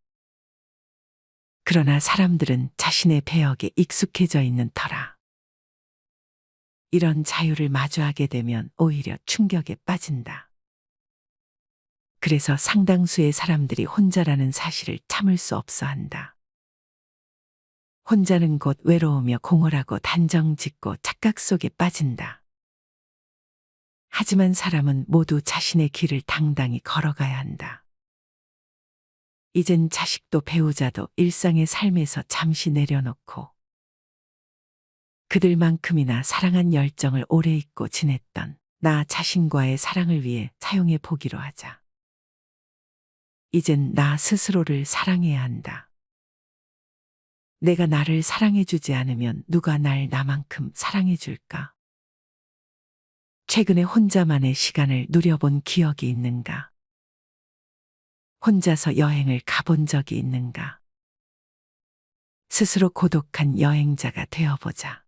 그러나 사람들은 자신의 배역에 익숙해져 있는 터라 이런 자유를 마주하게 되면 오히려 충격에 빠진다. 그래서 상당수의 사람들이 혼자라는 사실을 참을 수 없어 한다. 혼자는 곧 외로우며 공허하고 단정짓고 착각 속에 빠진다. 하지만 사람은 모두 자신의 길을 당당히 걸어가야 한다. 이젠 자식도 배우자도 일상의 삶에서 잠시 내려놓고 그들만큼이나 사랑한 열정을 오래 잊고 지냈던 나 자신과의 사랑을 위해 사용해 보기로 하자. 이젠 나 스스로를 사랑해야 한다. 내가 나를 사랑해주지 않으면 누가 날 나만큼 사랑해줄까? 최근에 혼자만의 시간을 누려본 기억이 있는가? 혼자서 여행을 가본 적이 있는가? 스스로 고독한 여행자가 되어보자.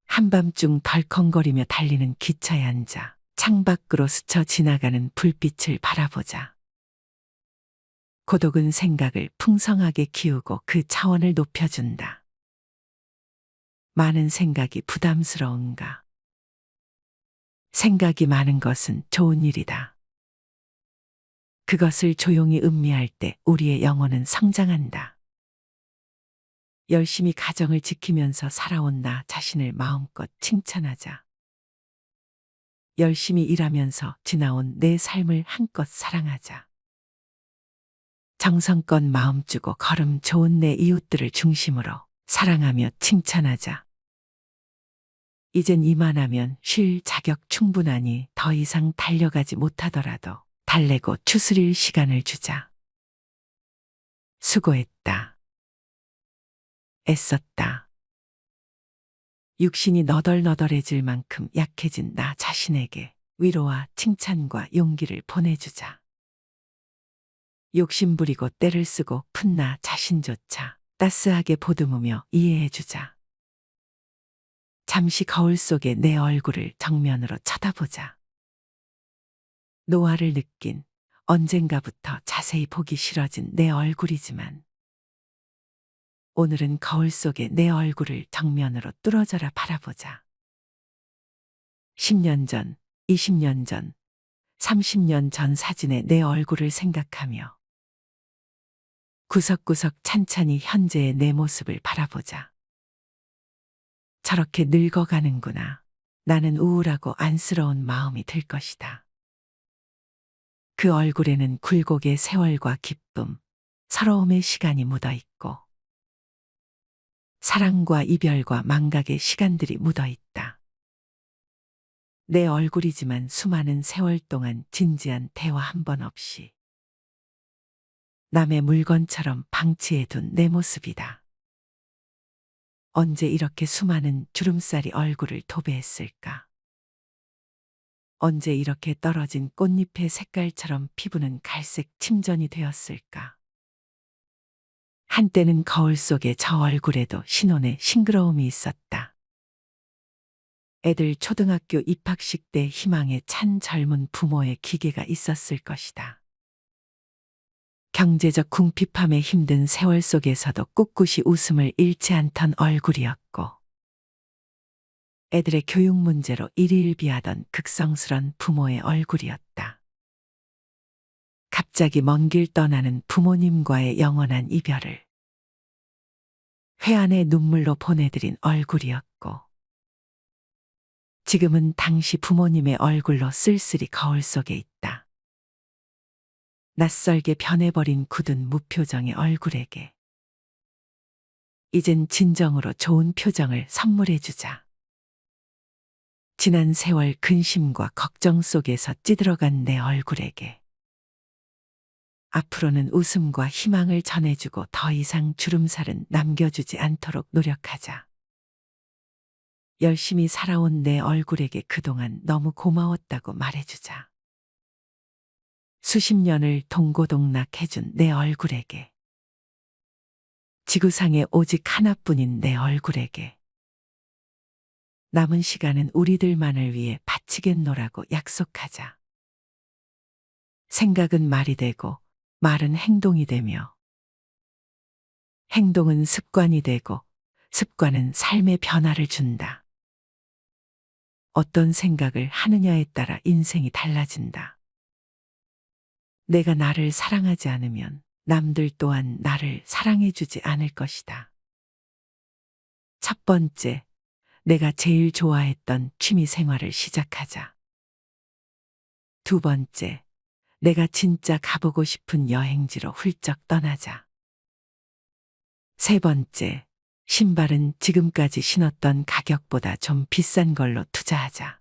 한밤중 덜컹거리며 달리는 기차에 앉아 창밖으로 스쳐 지나가는 불빛을 바라보자. 고독은 생각을 풍성하게 키우고 그 차원을 높여준다. 많은 생각이 부담스러운가? 생각이 많은 것은 좋은 일이다. 그것을 조용히 음미할 때 우리의 영혼은 성장한다. 열심히 가정을 지키면서 살아온 나 자신을 마음껏 칭찬하자. 열심히 일하면서 지나온 내 삶을 한껏 사랑하자. 정성껏 마음 주고 걸음 좋은 내 이웃들을 중심으로 사랑하며 칭찬하자. 이젠 이만하면 쉴 자격 충분하니 더 이상 달려가지 못하더라도 달래고 추스릴 시간을 주자. 수고했다. 애썼다. 육신이 너덜너덜해질 만큼 약해진 나 자신에게 위로와 칭찬과 용기를 보내주자. 욕심부리고 때를 쓰고 푼 나 자신조차 따스하게 보듬으며 이해해주자. 잠시 거울 속에 내 얼굴을 정면으로 쳐다보자. 노화를 느낀 언젠가부터 자세히 보기 싫어진 내 얼굴이지만 오늘은 거울 속에 내 얼굴을 정면으로 뚫어져라 바라보자. 10년 전, 20년 전, 30년 전 사진의 내 얼굴을 생각하며 구석구석 찬찬히 현재의 내 모습을 바라보자. 저렇게 늙어가는구나. 나는 우울하고 안쓰러운 마음이 들 것이다. 그 얼굴에는 굴곡의 세월과 기쁨, 서러움의 시간이 묻어 있고 사랑과 이별과 망각의 시간들이 묻어 있다. 내 얼굴이지만 수많은 세월 동안 진지한 대화 한 번 없이 남의 물건처럼 방치해둔 내 모습이다. 언제 이렇게 수많은 주름살이 얼굴을 도배했을까? 언제 이렇게 떨어진 꽃잎의 색깔처럼 피부는 갈색 침전이 되었을까? 한때는 거울 속에 저 얼굴에도 신혼의 싱그러움이 있었다. 애들 초등학교 입학식 때 희망에 찬 젊은 부모의 기계가 있었을 것이다. 경제적 궁핍함에 힘든 세월 속에서도 꿋꿋이 웃음을 잃지 않던 얼굴이었고 애들의 교육 문제로 일희일비하던 극성스런 부모의 얼굴이었다. 갑자기 먼 길 떠나는 부모님과의 영원한 이별을 회한의 눈물로 보내드린 얼굴이었고 지금은 당시 부모님의 얼굴로 쓸쓸히 거울 속에 있다. 낯설게 변해버린 굳은 무표정의 얼굴에게 이젠 진정으로 좋은 표정을 선물해주자. 지난 세월 근심과 걱정 속에서 찌들어간 내 얼굴에게 앞으로는 웃음과 희망을 전해주고 더 이상 주름살은 남겨주지 않도록 노력하자. 열심히 살아온 내 얼굴에게 그동안 너무 고마웠다고 말해주자. 수십 년을 동고동락해준 내 얼굴에게 지구상에 오직 하나뿐인 내 얼굴에게 남은 시간은 우리들만을 위해 바치겠노라고 약속하자. 생각은 말이 되고 말은 행동이 되며 행동은 습관이 되고 습관은 삶의 변화를 준다. 어떤 생각을 하느냐에 따라 인생이 달라진다. 내가 나를 사랑하지 않으면 남들 또한 나를 사랑해주지 않을 것이다. 첫 번째, 내가 제일 좋아했던 취미 생활을 시작하자. 두 번째, 내가 진짜 가보고 싶은 여행지로 훌쩍 떠나자. 세 번째, 신발은 지금까지 신었던 가격보다 좀 비싼 걸로 투자하자.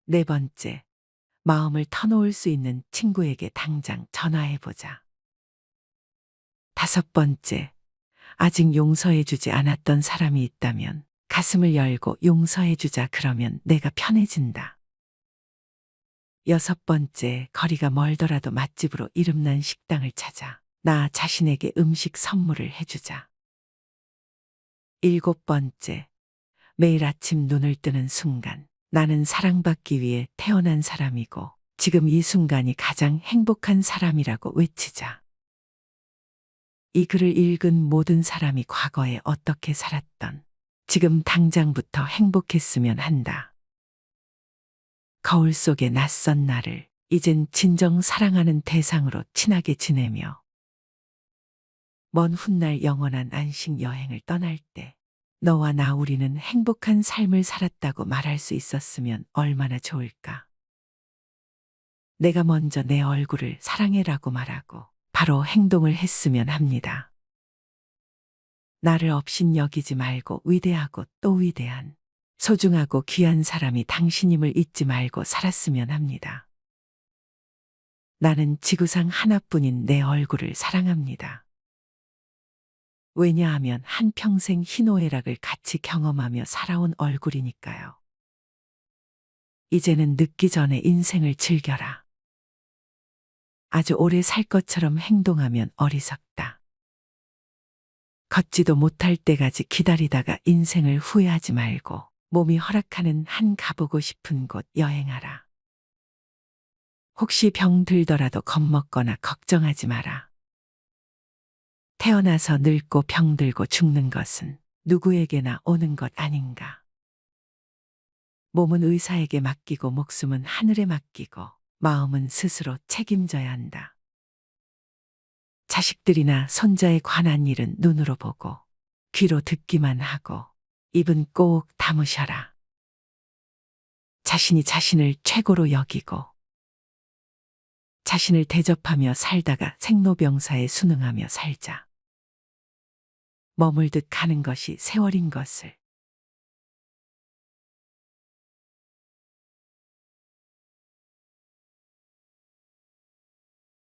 네 번째, 마음을 터놓을 수 있는 친구에게 당장 전화해보자. 다섯 번째, 아직 용서해주지 않았던 사람이 있다면 가슴을 열고 용서해주자. 그러면 내가 편해진다. 여섯 번째, 거리가 멀더라도 맛집으로 이름난 식당을 찾아 나 자신에게 음식 선물을 해주자. 일곱 번째, 매일 아침 눈을 뜨는 순간 나는 사랑받기 위해 태어난 사람이고 지금 이 순간이 가장 행복한 사람이라고 외치자. 이 글을 읽은 모든 사람이 과거에 어떻게 살았던 지금 당장부터 행복했으면 한다. 거울 속의 낯선 나를 이젠 진정 사랑하는 대상으로 친하게 지내며 먼 훗날 영원한 안식 여행을 떠날 때 너와 나 우리는 행복한 삶을 살았다고 말할 수 있었으면 얼마나 좋을까. 내가 먼저 내 얼굴을 사랑해라고 말하고 바로 행동을 했으면 합니다. 나를 없인 여기지 말고 위대하고 또 위대한 소중하고 귀한 사람이 당신임을 잊지 말고 살았으면 합니다. 나는 지구상 하나뿐인 내 얼굴을 사랑합니다. 왜냐하면 한평생 희노애락을 같이 경험하며 살아온 얼굴이니까요. 이제는 늦기 전에 인생을 즐겨라. 아주 오래 살 것처럼 행동하면 어리석다. 걷지도 못할 때까지 기다리다가 인생을 후회하지 말고 몸이 허락하는 한 가보고 싶은 곳 여행하라. 혹시 병 들더라도 겁먹거나 걱정하지 마라. 태어나서 늙고 병들고 죽는 것은 누구에게나 오는 것 아닌가. 몸은 의사에게 맡기고 목숨은 하늘에 맡기고 마음은 스스로 책임져야 한다. 자식들이나 손자에 관한 일은 눈으로 보고 귀로 듣기만 하고 입은 꼭 다무셔라. 자신이 자신을 최고로 여기고 자신을 대접하며 살다가 생로병사에 순응하며 살자. 머물듯 가는 것이 세월인 것을